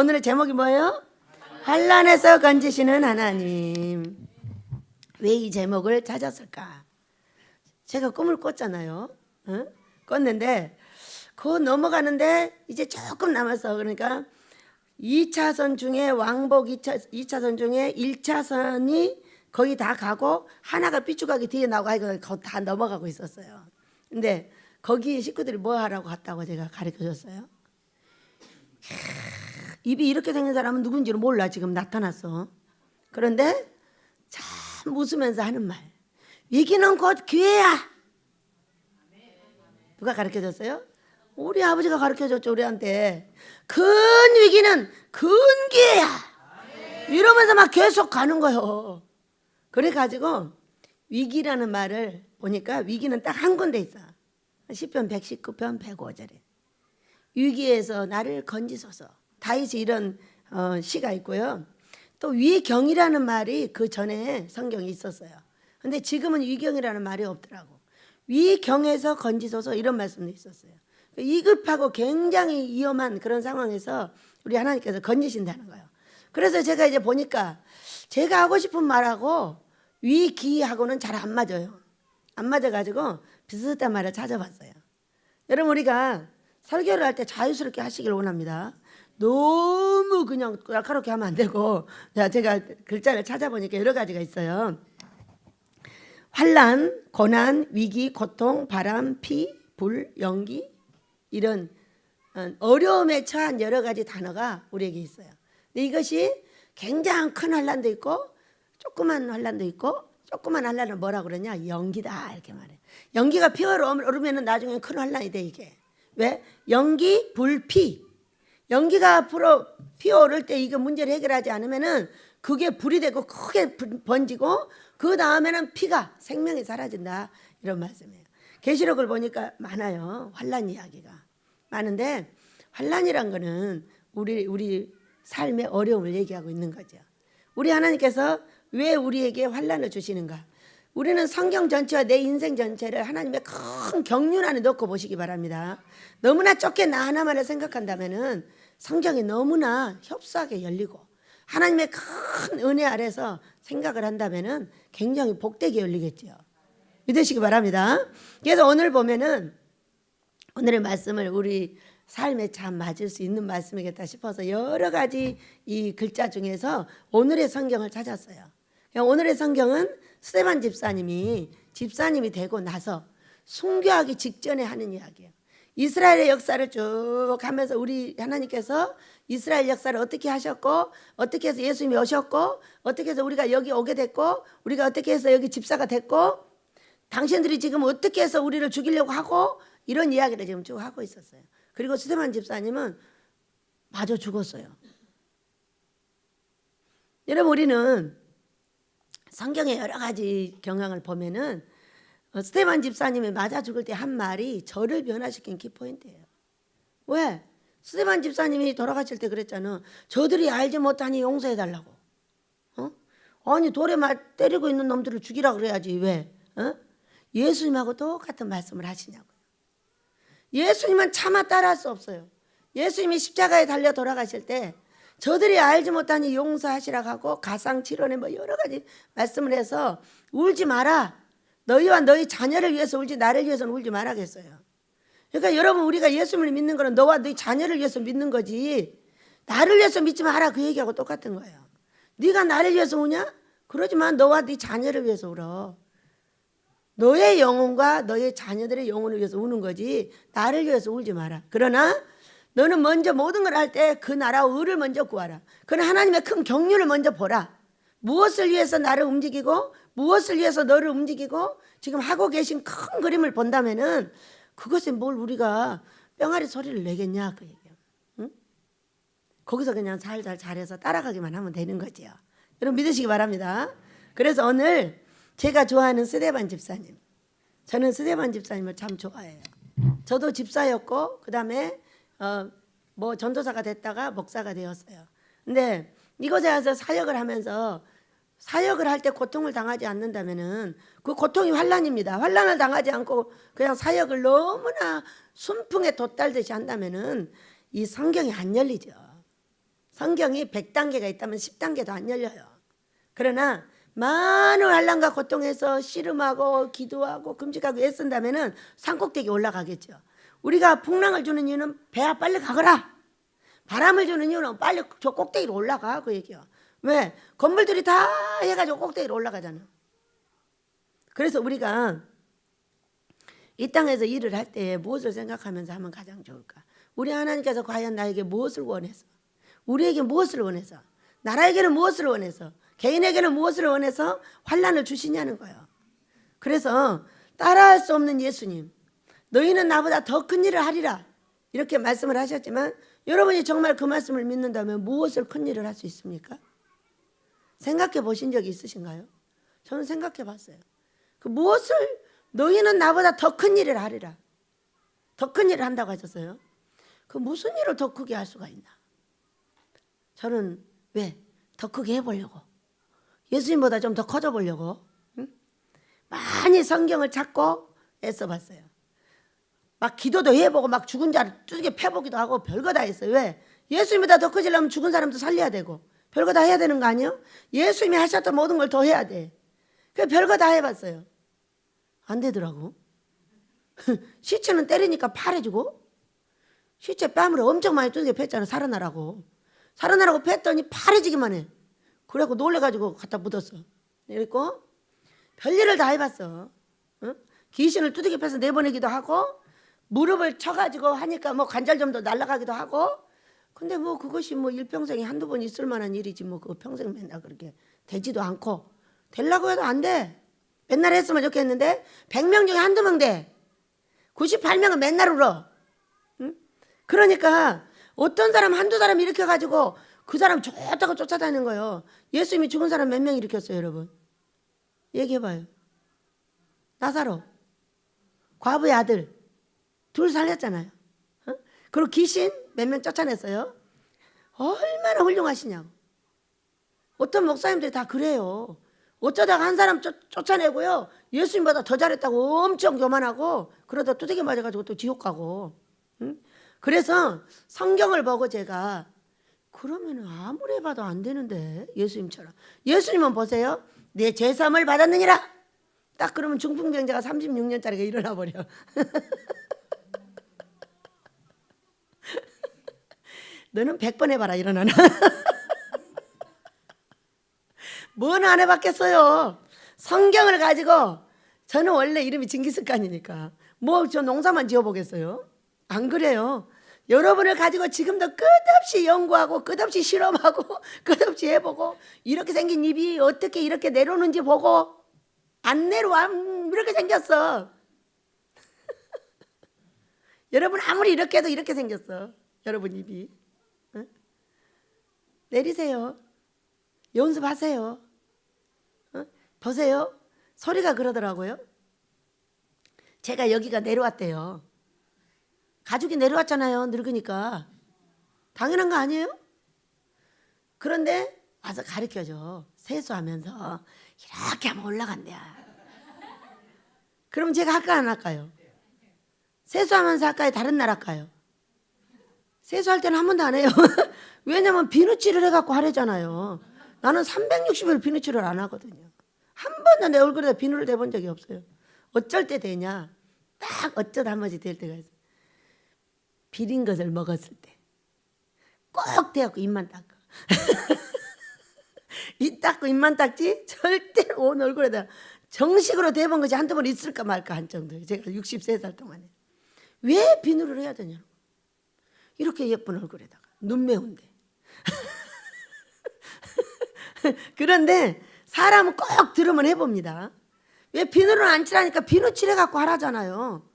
오늘의 제목이 뭐예요? 환난에서 건지시는 하나님. 왜 이 제목을 찾았을까? 제가 꿈을 꿨잖아요. 꿨는데 그거 넘어가는데 이제 조금 남았어. 그러니까 2차선 중에 왕복 2차선 중에 1차선이 거의 다 가고 하나가 삐죽하게 뒤에 나오고 그거 다 넘어가고 있었어요. 근데 거기 식구들이 뭐 하라고 갔다고 제가 가르쳐줬어요. 입이 이렇게 생긴 사람은 누군지는 몰라. 지금 나타났어. 그런데 참 웃으면서 하는 말. 위기는 곧 기회야. 누가 가르쳐줬어요? 우리 아버지가 가르쳐줬죠. 우리한테. 큰 위기는 큰 기회야. 이러면서 막 계속 가는 거예요. 그래가지고 위기라는 말을 보니까 위기는 딱 한 군데 있어. 시편 119편 105절에 위기에서 나를 건지소서. 다윗이 이런 시가 있고요. 또 위경이라는 말이 그 전에 성경에 있었어요. 근데 지금은 위경이라는 말이 없더라고. 위경에서 건지소서 이런 말씀도 있었어요. 위급하고 굉장히 위험한 그런 상황에서 우리 하나님께서 건지신다는 거예요. 그래서 제가 이제 보니까 제가 하고 싶은 말하고 위기하고는 잘 안 맞아요. 안 맞아가지고 비슷한 말을 찾아봤어요. 여러분, 우리가 설교를 할 때 자유스럽게 하시길 원합니다. 너무 그냥 날카롭게 하면 안 되고, 제가 글자를 찾아보니까 여러 가지가 있어요. 환난, 고난, 위기, 고통, 바람, 피, 불, 연기, 이런 어려움에 처한 여러 가지 단어가 우리에게 있어요. 근데 이것이 굉장히 큰 환난도 있고 조그만 환난도 있고, 조그만 환난은 뭐라 그러냐? 연기다 이렇게 말해. 연기가 피어오르면 나중에 큰 환난이 돼. 이게 왜? 연기, 불, 피. 연기가 피어오를 때 이거 문제를 해결하지 않으면은 그게 불이 되고 크게 번지고 그 다음에는 피가 생명이 사라진다 이런 말씀이에요. 계시록을 보니까 많아요. 환난 이야기가 많은데 환난이란 거는 우리 삶의 어려움을 얘기하고 있는 거죠. 우리 하나님께서 왜 우리에게 환난을 주시는가? 우리는 성경 전체와 내 인생 전체를 하나님의 큰 경륜 안에 넣고 보시기 바랍니다. 너무나 좁게 나 하나만을 생각한다면은 성경이 너무나 협소하게 열리고 하나님의 큰 은혜 아래서 생각을 한다면은 굉장히 복되게 열리겠죠. 믿으시기 바랍니다. 그래서 오늘 보면은 오늘의 말씀을 우리 삶에 참 맞을 수 있는 말씀이겠다 싶어서 여러 가지 이 글자 중에서 오늘의 성경을 찾았어요. 오늘의 성경은 스데반 집사님이 되고 나서 순교하기 직전에 하는 이야기예요. 이스라엘의 역사를 쭉 하면서 우리 하나님께서 이스라엘 역사를 어떻게 하셨고, 어떻게 해서 예수님이 오셨고, 어떻게 해서 우리가 여기 오게 됐고, 우리가 어떻게 해서 여기 집사가 됐고, 당신들이 지금 어떻게 해서 우리를 죽이려고 하고, 이런 이야기를 지금 쭉 하고 있었어요. 그리고 스데반 집사님은 마저 죽었어요. 여러분, 우리는 성경의 여러 가지 경향을 보면은 스데반 집사님이 맞아 죽을 때 한 말이 저를 변화시킨 키포인트예요. 왜? 스데반 집사님이 돌아가실 때 그랬잖아. 저들이 알지 못하니 용서해달라고. 아니 돌에 때리고 있는 놈들을 죽이라 그래야지 왜? 예수님하고 똑같은 말씀을 하시냐고요. 예수님은 차마 따라할 수 없어요. 예수님이 십자가에 달려 돌아가실 때 저들이 알지 못하니 용서하시라고 하고 가상치료네 뭐 여러 가지 말씀을 해서 울지 마라. 너희와 너희 자녀를 위해서 울지 나를 위해서는 울지 말아겠어요. 그러니까 여러분, 우리가 예수님을 믿는 거는 너와 너희 자녀를 위해서 믿는 거지 나를 위해서 믿지 마라 그 얘기하고 똑같은 거예요. 네가 나를 위해서 우냐? 그러지만 너와 네 자녀를 위해서 울어. 너의 영혼과 너의 자녀들의 영혼을 위해서 우는 거지 나를 위해서 울지 마라. 그러나 너는 먼저 모든 걸 할 때 그 나라와 의를 먼저 구하라. 그러나 하나님의 큰 경륜을 먼저 보라. 무엇을 위해서 나를 움직이고 무엇을 위해서 너를 움직이고 지금 하고 계신 큰 그림을 본다면은 그것에 뭘 우리가 뿅아리 소리를 내겠냐 그 얘기예요. 응? 거기서 그냥 살살 잘해서 따라가기만 하면 되는 거지요. 여러분 믿으시기 바랍니다. 그래서 오늘 제가 좋아하는 스데반 집사님, 저는 스데반 집사님을 참 좋아해요. 저도 집사였고 그 다음에 뭐 전도사가 됐다가 목사가 되었어요. 근데 이곳에 와서 사역을 하면서 사역을 할 때 고통을 당하지 않는다면은 그 고통이 환난입니다. 환난을 당하지 않고 그냥 사역을 너무나 순풍에 돛달듯이 한다면은 이 성경이 안 열리죠. 성경이 100단계가 있다면 10단계도 안 열려요. 그러나 많은 환난과 고통에서 씨름하고 기도하고 금식하고 애쓴다면 산꼭대기 올라가겠죠. 우리가 풍랑을 주는 이유는 배야 빨리 가거라. 바람을 주는 이유는 빨리 저 꼭대기로 올라가, 그 얘기야. 왜? 건물들이 다 해가지고 꼭대기로 올라가잖아. 그래서 우리가 이 땅에서 일을 할 때 무엇을 생각하면서 하면 가장 좋을까? 우리 하나님께서 과연 나에게 무엇을 원해서, 우리에게 무엇을 원해서, 나라에게는 무엇을 원해서, 개인에게는 무엇을 원해서 환난을 주시냐는 거예요. 그래서 따라할 수 없는 예수님, 너희는 나보다 더 큰 일을 하리라, 이렇게 말씀을 하셨지만, 여러분이 정말 그 말씀을 믿는다면 무엇을 큰 일을 할 수 있습니까? 생각해 보신 적이 있으신가요? 저는 생각해 봤어요. 그 무엇을, 너희는 나보다 더 큰 일을 하리라, 더 큰 일을 한다고 하셨어요. 그 무슨 일을 더 크게 할 수가 있나? 저는 왜? 더 크게 해보려고, 예수님보다 좀 더 커져 보려고, 많이 성경을 찾고 애써봤어요. 막 기도도 해보고 막 죽은 자를 두들겨 패보기도 하고 별거 다 했어요. 왜? 예수님보다 더 커지려면 죽은 사람도 살려야 되고 별거 다 해야 되는 거 아니에요? 예수님이 하셨던 모든 걸 더 해야 돼. 그래서 별거 다 해봤어요. 안 되더라고. 시체는 때리니까 파래지고, 시체 뺨을 엄청 많이 두들겨 팼잖아. 살아나라고 팼더니 파래지기만 해. 그래갖고 놀래가지고 갖다 묻었어. 그리고 별일을 다 해봤어. 귀신을 두들겨 패서 내보내기도 하고, 무릎을 쳐가지고 하니까 뭐 관절점도 날아가기도 하고. 근데 뭐 그것이 뭐 일평생에 한두 번 있을 만한 일이지 뭐 그거 평생 맨날 그렇게 되지도 않고, 되려고 해도 안 돼. 맨날 했으면 좋겠는데 100명 중에 한두 명 돼. 98명은 맨날 울어. 그러니까 어떤 사람 한두 사람 일으켜가지고 그 사람 좋다고 쫓아다니는 거예요. 예수님이 죽은 사람 몇 명 일으켰어요, 여러분? 얘기해봐요. 나사로, 과부의 아들 둘 살렸잖아요. 그리고 귀신 몇 명 쫓아냈어요. 얼마나 훌륭하시냐고. 어떤 목사님들이 다 그래요. 어쩌다가 한 사람 쫓아내고요, 예수님보다 더 잘했다고 엄청 교만하고, 그러다 두들겨 맞아가지고 또 지옥 가고. 그래서 성경을 보고 제가, 그러면 아무리 해봐도 안 되는데 예수님처럼. 예수님은 보세요, 내 죄사함을 받았느니라. 딱 그러면 중풍병자가 36년짜리가 일어나 버려. 너는 100번 해봐라 일어나나. 뭔 안 해봤겠어요. 성경을 가지고, 저는 원래 이름이 징기스칸이니까 뭐 저 농사만 지어보겠어요? 안 그래요. 여러분을 가지고 지금도 끝없이 연구하고 끝없이 실험하고 끝없이 해보고, 이렇게 생긴 입이 어떻게 이렇게 내려오는지 보고, 안 내려와 이렇게 생겼어. 여러분 아무리 이렇게 해도 이렇게 생겼어. 여러분 입이. 내리세요. 연습하세요. 보세요. 소리가 그러더라고요. 제가 여기가 내려왔대요. 가죽이 내려왔잖아요. 늙으니까. 당연한 거 아니에요? 그런데 와서 가르쳐줘. 세수하면서 이렇게 하면 올라간대야. 그럼 제가 할까 안 할까요? 세수하면서 할까요? 다른 날 할까요? 세수할 때는 한 번도 안 해요. 왜냐면 비누칠을 해갖고 하래잖아요. 나는 360일 비누칠을 안 하거든요. 한 번도 내 얼굴에 비누를 대본 적이 없어요. 어쩔 때 되냐? 딱 어쩌다 한 번씩 될 때가 있어요. 비린 것을 먹었을 때 꼭 대갖고 입만 닦아. 입 닦고 입만 닦지 절대 온 얼굴에다 정식으로 대본 것이 한두 번 있을까 말까 한 정도예요. 제가 63살 동안에. 왜 비누를 해야 되냐고. 이렇게 예쁜 얼굴에다가 눈 매운데. 그런데 사람은 꼭 들으면 해봅니다. 왜 비누를 안 칠하니까 비누 칠해갖고 하라잖아요.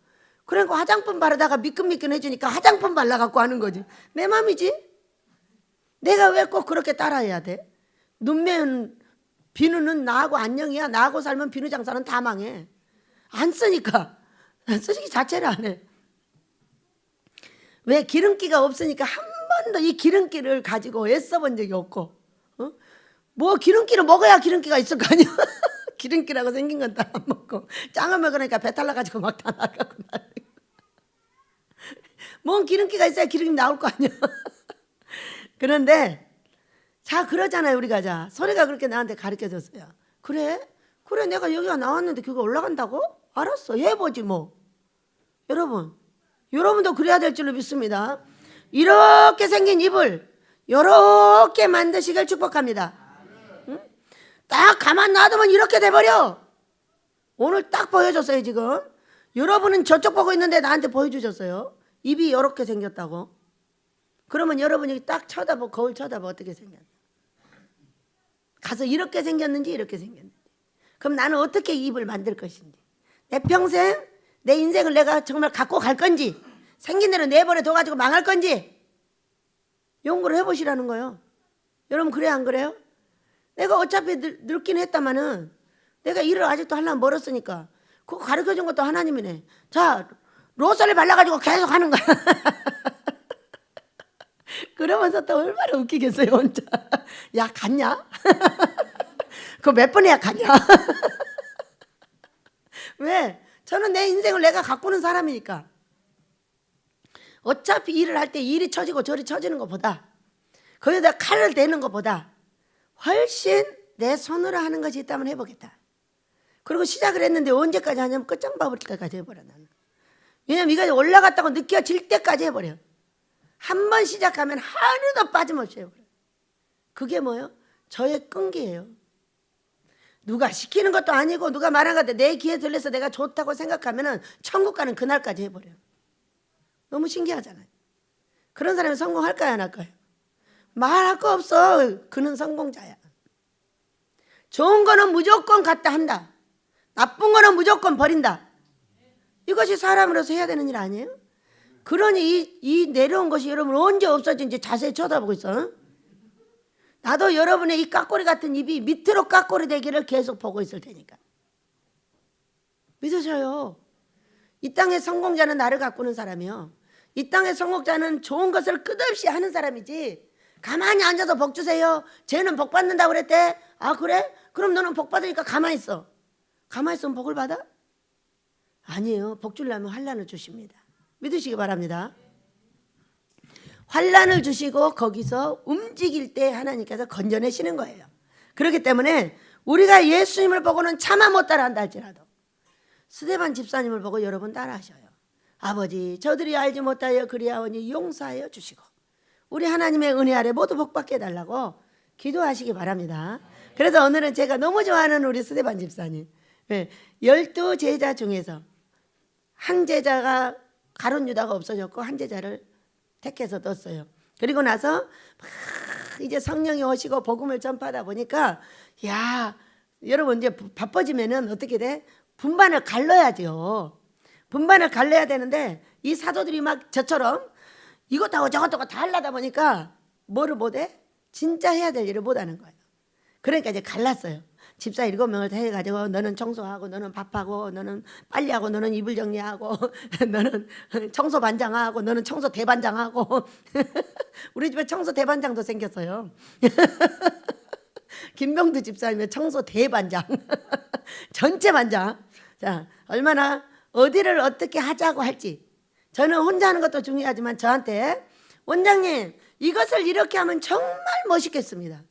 그러니까 화장품 바르다가 미끈미끈해지니까 화장품 발라갖고 하는 거지. 내 맘이지. 내가 왜 꼭 그렇게 따라해야 돼? 눈 매운 비누는 나하고 안녕이야. 나하고 살면 비누 장사는 다 망해. 안 쓰니까. 쓰기 자체를 안 해. 왜? 기름기가 없으니까 한 번도 이 기름기를 가지고 애써본 적이 없고, 뭐 기름기를 먹어야 기름기가 있을 거 아니야. 기름기라고 생긴 건 다 안 먹고, 짱을 먹으니까 배탈 나가지고 막 다 나가고. 뭔 기름기가 있어야 기름이 나올 거 아니야. 그런데 자, 그러잖아요. 우리가. 자, 소리가 그렇게 나한테 가르쳐줬어요. 그래? 그래, 내가 여기가 나왔는데 그거 올라간다고? 알았어, 해보지 뭐. 여러분도 그래야 될 줄로 믿습니다. 이렇게 생긴 입을 이렇게 만드시길 축복합니다. 응? 딱 가만 놔두면 이렇게 돼버려. 오늘 딱 보여줬어요. 지금 여러분은 저쪽 보고 있는데 나한테 보여주셨어요. 입이 이렇게 생겼다고. 그러면 여러분이 딱 쳐다보고, 거울 쳐다보고 어떻게 생겼나, 가서 이렇게 생겼는지 이렇게 생겼는지. 그럼 나는 어떻게 입을 만들 것인지, 내 평생 내 인생을 내가 정말 갖고 갈 건지, 생긴 대로 내버려 둬가지고 망할 건지 연구를 해보시라는 거예요. 여러분, 그래 안 그래요? 내가 어차피 늙긴 했다마는 내가 일을 아직도 하려면 멀었으니까 그거 가르쳐준 것도 하나님이네. 자, 로션을 발라가지고 계속 하는 거야. 그러면서 또 얼마나 웃기겠어요 혼자. 야, 갔냐? 그거 몇 번이야 갔냐? 왜? 저는 내 인생을 내가 가꾸는 사람이니까. 어차피 일을 할 때 일이 처지고 저리 처지는 것보다, 거기다 칼을 대는 것보다 훨씬 내 손으로 하는 것이 있다면 해보겠다. 그리고 시작을 했는데 언제까지 하냐면 끝장봐버릴 때까지 해버려 나는. 왜냐면 이거 올라갔다고 느껴질 때까지 해버려. 한 번 시작하면 하루도 빠짐없이 해버려. 그게 뭐예요? 저의 끈기예요. 누가 시키는 것도 아니고 누가 말한 것도 내 귀에 들려서 내가 좋다고 생각하면 천국 가는 그날까지 해버려. 너무 신기하잖아요. 그런 사람이 성공할까요, 안 할까요? 말할 거 없어. 그는 성공자야. 좋은 거는 무조건 갖다 한다. 나쁜 거는 무조건 버린다. 이것이 사람으로서 해야 되는 일 아니에요? 그러니 이 내려온 것이 여러분 언제 없어진지 자세히 쳐다보고 있어. 나도 여러분의 이 깍꼬리 같은 입이 밑으로 깍꼬리 되기를 계속 보고 있을 테니까. 믿으셔요. 이 땅의 성공자는 나를 가꾸는 사람이요. 이 땅의 성공자는 좋은 것을 끝없이 하는 사람이지, 가만히 앉아서 복 주세요, 쟤는 복 받는다고 그랬대. 아, 그래? 그럼 너는 복 받으니까 가만히 있어. 가만히 있으면 복을 받아? 아니에요. 복 주려면 환난을 주십니다. 믿으시기 바랍니다. 환난을 주시고 거기서 움직일 때 하나님께서 건져내시는 거예요. 그렇기 때문에 우리가 예수님을 보고는 차마 못 따라한다 할지라도 스데반 집사님을 보고 여러분 따라하셔요. 아버지, 저들이 알지 못하여 그리하오니 용서하여 주시고 우리 하나님의 은혜 아래 모두 복받게 해달라고 기도하시기 바랍니다. 그래서 오늘은 제가 너무 좋아하는 우리 스데반 집사님, 12제자 중에서 한 제자가 가룟 유다가 없어졌고 한 제자를 택해서 뒀어요. 그리고 나서 막 이제 성령이 오시고 복음을 전파하다 보니까, 야, 여러분 이제 바빠지면은 어떻게 돼? 분반을 갈라야죠. 분반을 갈라야 되는데 이 사도들이 막 저처럼 이것도 하고 저것도 하고 다 하려다 보니까 뭐를 못해? 진짜 해야 될 일을 못하는 거예요. 그러니까 이제 갈랐어요. 집사 7명을 해가지고 너는 청소하고 너는 밥하고 너는 빨리하고 너는 이불 정리하고 너는 청소 반장하고 너는 청소 대반장하고 우리 집에 청소 대반장도 생겼어요. 김병두 집사님의 청소 대반장 전체 반장. 자, 얼마나 어디를 어떻게 하자고 할지. 저는 혼자 하는 것도 중요하지만 저한테 원장님 이것을 이렇게 하면 정말 멋있겠습니다.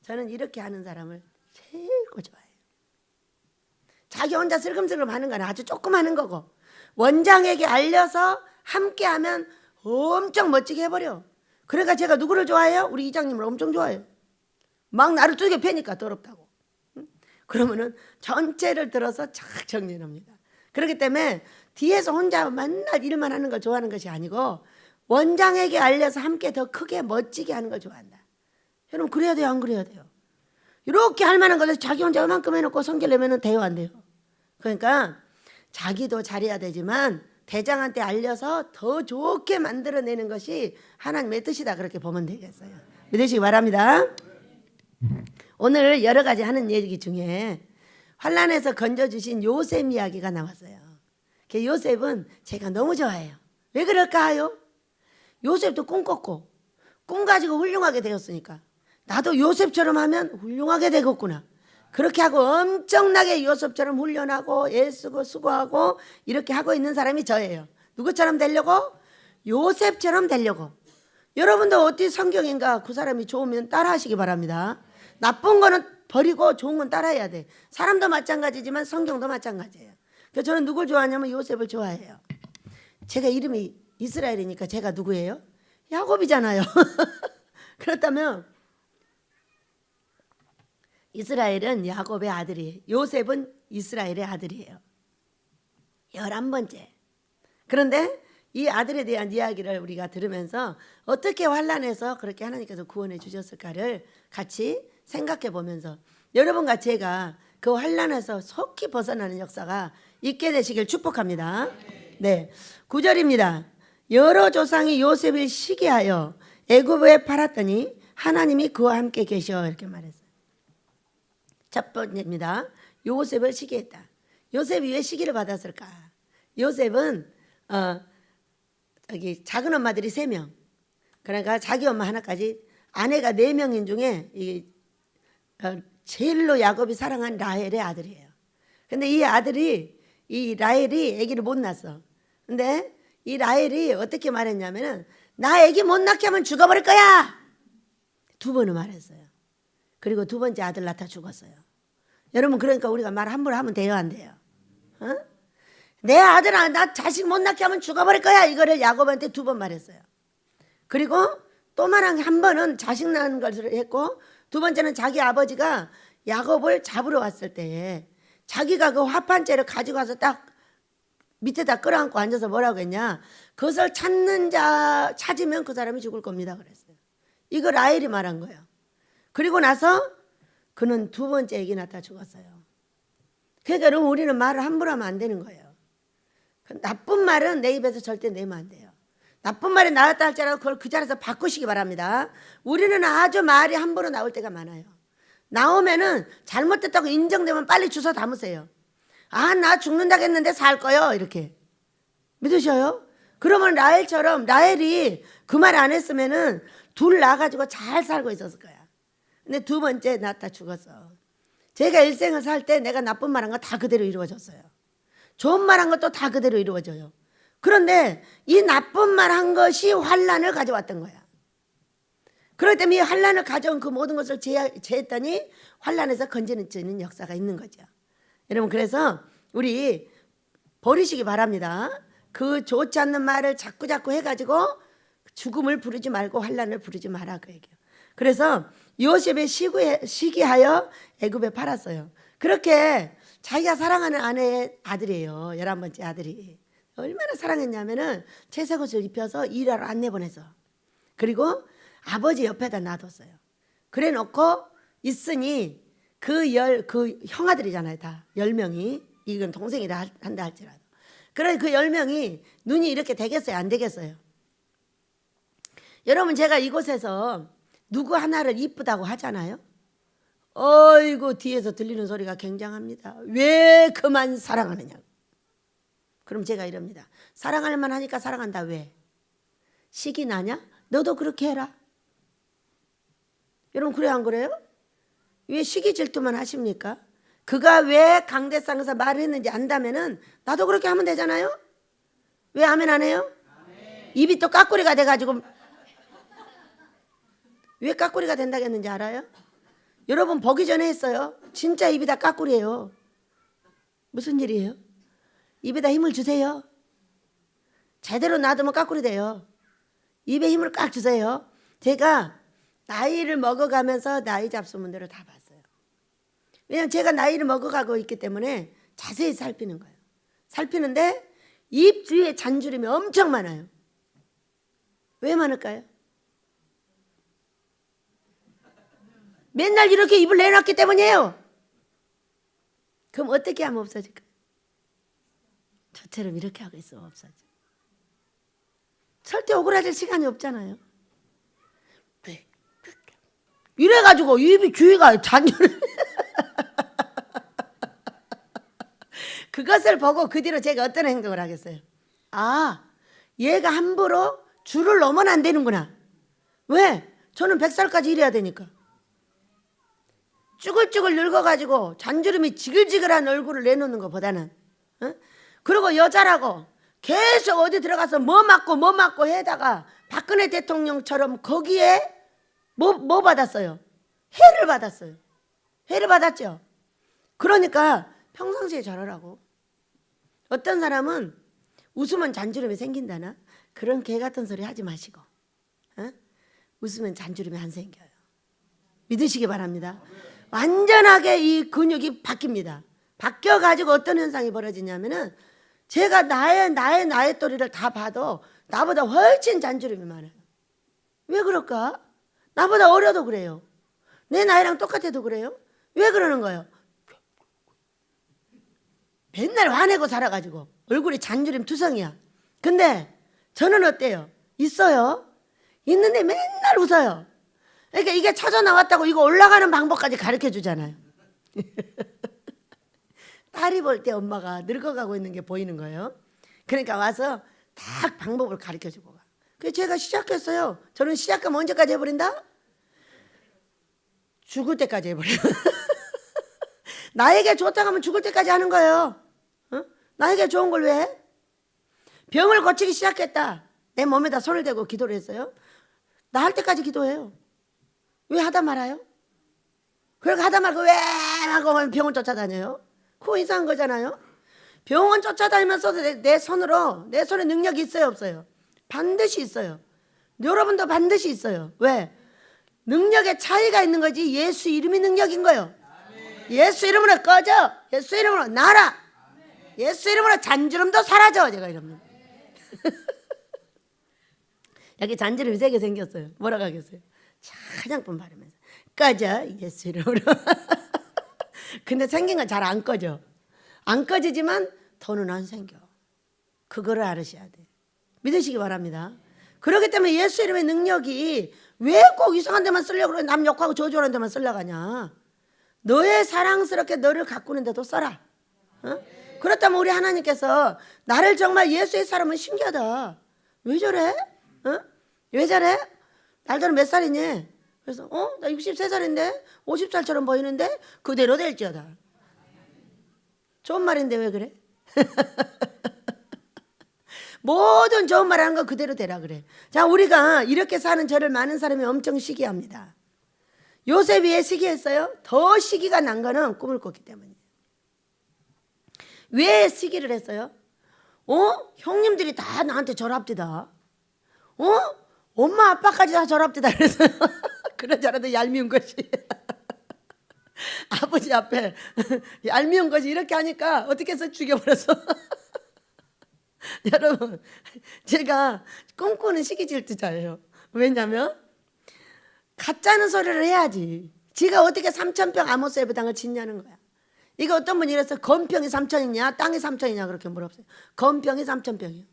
저는 이렇게 하는 사람을 제일 좋아해요. 자기 혼자 슬금슬금 하는 건 아주 조금 하는 거고 원장에게 알려서 함께 하면 엄청 멋지게 해버려. 그러니까 제가 누구를 좋아해요? 우리 이장님을 엄청 좋아해요. 막 나를 두개 패니까 더럽다고. 그러면은 전체를 들어서 착 정리합니다. 그렇기 때문에 뒤에서 혼자 맨날 일만 하는 걸 좋아하는 것이 아니고 원장에게 알려서 함께 더 크게 멋지게 하는 걸 좋아한다. 여러분 그래야 돼요, 안 그래야 돼요? 이렇게 할 만한 것을 자기 혼자 이만큼 해놓고 성질 내면 돼요, 안 돼요? 그러니까 자기도 잘해야 되지만 대장한테 알려서 더 좋게 만들어내는 것이 하나님의 뜻이다, 그렇게 보면 되겠어요. 믿으시기 바랍니다. 오늘 여러 가지 하는 얘기 중에 환난에서 건져주신 요셉 이야기가 나왔어요. 그 요셉은 제가 너무 좋아해요. 왜 그럴까요? 요셉도 꿈 꿨고 꿈 가지고 훌륭하게 되었으니까 나도 요셉처럼 하면 훌륭하게 되겠구나. 그렇게 하고 엄청나게 요셉처럼 훈련하고 애쓰고 수고하고 이렇게 하고 있는 사람이 저예요. 누구처럼 되려고? 요셉처럼 되려고. 여러분도 어디 성경인가 그 사람이 좋으면 따라하시기 바랍니다. 나쁜 거는 버리고 좋은 건 따라해야 돼. 사람도 마찬가지지만 성경도 마찬가지예요. 그래서 저는 누굴 좋아하냐면 요셉을 좋아해요. 제가 이름이 이스라엘이니까 제가 누구예요? 야곱이잖아요. 그렇다면 이스라엘은 야곱의 아들이에요. 요셉은 이스라엘의 아들이에요. 11번째. 그런데 이 아들에 대한 이야기를 우리가 들으면서 어떻게 환난해서 그렇게 하나님께서 구원해 주셨을까를 같이 생각해 보면서 여러분과 제가 그 환난에서 속히 벗어나는 역사가 있게 되시길 축복합니다. 네, 9절입니다. 여러 조상이 요셉을 시기하여 애굽에 팔았더니 하나님이 그와 함께 계셔 이렇게 말했어요. 첫 번째입니다. 요셉을 시기했다. 요셉이 왜 시기를 받았을까? 요셉은 여기 작은 엄마들이 3명. 그러니까 자기 엄마 하나까지 아내가 4명인 중에 제일로 야곱이 사랑한 라헬의 아들이에요. 근데 이 아들이 이 라헬이 아기를 못 낳았어. 근데 이 라헬이 어떻게 말했냐면은 나 아기 못 낳게 하면 죽어버릴 거야. 2번을 말했어요. 그리고 2번째 아들 낳다 죽었어요. 여러분 그러니까 우리가 말 함부로 하면 돼요 안 돼요? 어? 내 아들 나 자식 못 낳게 하면 죽어버릴 거야. 이거를 야곱한테 2번 말했어요. 그리고 또 말한 한 번은 자식 낳은 것을 했고 2번째는 자기 아버지가 야곱을 잡으러 왔을 때에 자기가 그 화판째를 가지고 와서 딱 밑에다 끌어안고 앉아서 뭐라고 했냐. 그것을 찾으면 그 사람이 죽을 겁니다 그랬어요. 이거 라헬이 말한 거예요. 그리고 나서 그는 2번째 애기 낳다 죽었어요. 그러니까 여러분 우리는 말을 함부로 하면 안 되는 거예요. 나쁜 말은 내 입에서 절대 내면 안 돼요. 나쁜 말이 나왔다 할지라도 그걸 그 자리에서 바꾸시기 바랍니다. 우리는 아주 말이 함부로 나올 때가 많아요. 나오면은 잘못됐다고 인정되면 빨리 주워 담으세요. 아, 나 죽는다고 했는데 살 거요 이렇게 믿으셔요? 그러면 라헬처럼 라헬이 그 말 안 했으면은 둘 낳아가지고 잘 살고 있었을 거야. 근데 2번째 낳다 죽었어. 제가 일생을 살 때 내가 나쁜 말 한 거 다 그대로 이루어졌어요. 좋은 말 한 것도 다 그대로 이루어져요. 그런데 이 나쁜 말 한 것이 환난을 가져왔던 거야. 그렇기 때문에 이 환난을 가져온 그 모든 것을 제했더니 환난에서 건지는 역사가 있는 거죠. 여러분 그래서 우리 버리시기 바랍니다. 그 좋지 않는 말을 자꾸 해가지고 죽음을 부르지 말고 환난을 부르지 마라 그 얘기예요. 그래서 요셉의 시기하여 애굽에 팔았어요. 그렇게 자기가 사랑하는 아내의 아들이에요. 11번째 아들이. 얼마나 사랑했냐면은 채색옷을 입혀서 일하러 안 내보내서. 그리고 아버지 옆에다 놔뒀어요. 그래 놓고 있으니 그 형아들이잖아요. 다 10명이. 이건 동생이라 한다 할지라도. 그래 그 10명이 눈이 이렇게 되겠어요? 안 되겠어요? 여러분 제가 이곳에서 누구 하나를 이쁘다고 하잖아요. 어이구 뒤에서 들리는 소리가 굉장합니다. 왜 그만 사랑하느냐. 그럼 제가 이럽니다. 사랑할 만하니까 사랑한다. 왜? 시기 나냐? 너도 그렇게 해라. 여러분 그래 안 그래요? 왜 시기 질투만 하십니까? 그가 왜 강대상에서 말을 했는지 안다면은 나도 그렇게 하면 되잖아요. 왜 아멘 안 해요? 아멘. 입이 또 까꾸리가 돼가지고 왜 까꾸리가 된다고 했는지 알아요? 여러분 보기 전에 했어요. 진짜 입이 다 까꾸리예요. 무슨 일이에요? 입에다 힘을 주세요. 제대로 놔두면 까꾸리 돼요. 입에 힘을 꽉 주세요. 제가 나이를 먹어가면서 나이 잡수문들을 다 봤어요. 왜냐하면 제가 나이를 먹어가고 있기 때문에 자세히 살피는 거예요. 살피는데 입 뒤에 잔주름이 엄청 많아요. 왜 많을까요? 맨날 이렇게 입을 내놨기 때문이에요. 그럼 어떻게 하면 없어질까요? 저처럼 이렇게 하고 있으면 없어져. 절대 오그라질 시간이 없잖아요. 이래가지고 입이 주위가 잔주름. 그것을 보고 그 뒤로 제가 어떤 행동을 하겠어요? 아, 얘가 함부로 줄을 넘으면 안 되는구나. 왜? 저는 100살까지 일해야 되니까. 쭈글쭈글 늙어가지고 잔주름이 지글지글한 얼굴을 내놓는 것보다는 그리고 여자라고 계속 어디 들어가서 뭐 맞고 해다가 박근혜 대통령처럼 거기에 뭐 받았어요? 해를 받았어요. 해를 받았죠. 그러니까 평상시에 저러라고. 어떤 사람은 웃으면 잔주름이 생긴다나? 그런 개 같은 소리 하지 마시고, 어? 웃으면 잔주름이 안 생겨요. 믿으시기 바랍니다. 완전하게 이 근육이 바뀝니다. 바뀌어가지고 어떤 현상이 벌어지냐면은 제가 나의 또리를 다 봐도 나보다 훨씬 잔주름이 많아요. 왜 그럴까? 나보다 어려도 그래요. 내 나이랑 똑같아도 그래요. 왜 그러는 거예요? 맨날 화내고 살아가지고 얼굴이 잔주름 투성이야. 근데 저는 어때요? 있어요. 있는데 맨날 웃어요. 그러니까 이게 찾아 나왔다고 이거 올라가는 방법까지 가르쳐 주잖아요. 딸이 볼 때 엄마가 늙어가고 있는 게 보이는 거예요. 그러니까 와서 딱 방법을 가르쳐 주고 가. 그래서 제가 시작했어요. 저는 시작하면 언제까지 해버린다? 죽을 때까지 해버려요. 나에게 좋다고 하면 죽을 때까지 하는 거예요. 어? 나에게 좋은 걸 왜 해? 병을 고치기 시작했다. 내 몸에다 손을 대고 기도를 했어요. 나 할 때까지 기도해요. 왜 하다 말아요? 그렇게 하다 말고 왜 하고 병원 쫓아다녀요? 그거 이상한 거잖아요. 병원 쫓아다니면서도 내 손에 능력이 있어요 없어요? 반드시 있어요. 여러분도 반드시 있어요. 왜? 능력의 차이가 있는 거지 예수 이름이 능력인 거예요. 예수 이름으로 꺼져. 예수 이름으로 나라. 예수 이름으로 잔주름도 사라져. 제가 이러면 여기 잔주름이 3개 생겼어요. 뭐라고 하겠어요? 화장품 바르면서 꺼져 예수 이름으로. 근데 생긴 건 잘 안 꺼져. 안 꺼지지만 돈은 안 생겨. 그거를 알으셔야 돼. 믿으시기 바랍니다. 그렇기 때문에 예수 이름의 능력이 왜 꼭 이상한 데만 쓰려고 그래? 남 욕하고 저주하는 데만 쓰려고 하냐? 너의 사랑스럽게 너를 가꾸는 데도 써라. 어? 그렇다면 우리 하나님께서 나를 정말 예수의 사람은 신기하다. 왜 저래? 어? 왜 저래? 날들은 몇 살이니? 그래서 나 63살인데 50살처럼 보이는데 그대로 될지어다. 좋은 말인데 왜 그래? 모든 좋은 말 하는 거 그대로 되라 그래. 자, 우리가 이렇게 사는 저를 많은 사람이 엄청 시기합니다. 요셉이 왜 시기했어요? 더 시기가 난 거는 꿈을 꿨기 때문이에요. 왜 시기를 했어요? 형님들이 다 나한테 절합디다. 엄마 아빠까지 다 절합디다 그랬어요. 그런 줄 알아도 얄미운 것이. 아버지 앞에 얄미운 것이 이렇게 하니까 어떻게 해서 죽여버렸어. 여러분, 제가 꿈꾸는 시기질투자예요. 왜냐면 가짜는 소리를 해야지. 지가 어떻게 3,000평 아모스 예배당을 짓냐는 거야. 이거 어떤 분이 이래서 건평이 3,000이냐 땅이 3,000이냐 그렇게 물어봤어요. 건평이 3,000평이요.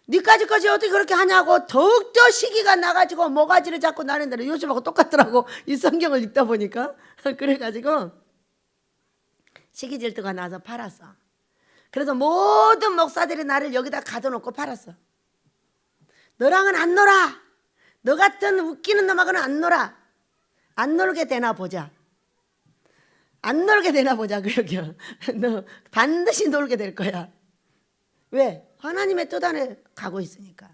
니까지 것이 어떻게 그렇게 하냐고 더욱더 시기가 나가지고 모가지를 잡고 나는데 요즘하고 똑같더라고. 이 성경을 읽다 보니까. 그래가지고 시기질투가 나서 팔았어. 그래서 모든 목사들이 나를 여기다 가둬놓고 팔았어. 너랑은 안 놀아. 너 같은 웃기는 놈하고는 안 놀아. 안 놀게 되나 보자. 안 놀게 되나 보자. 그러게요. 너 반드시 놀게 될 거야. 왜? 하나님의 뜻 안에 가고 있으니까.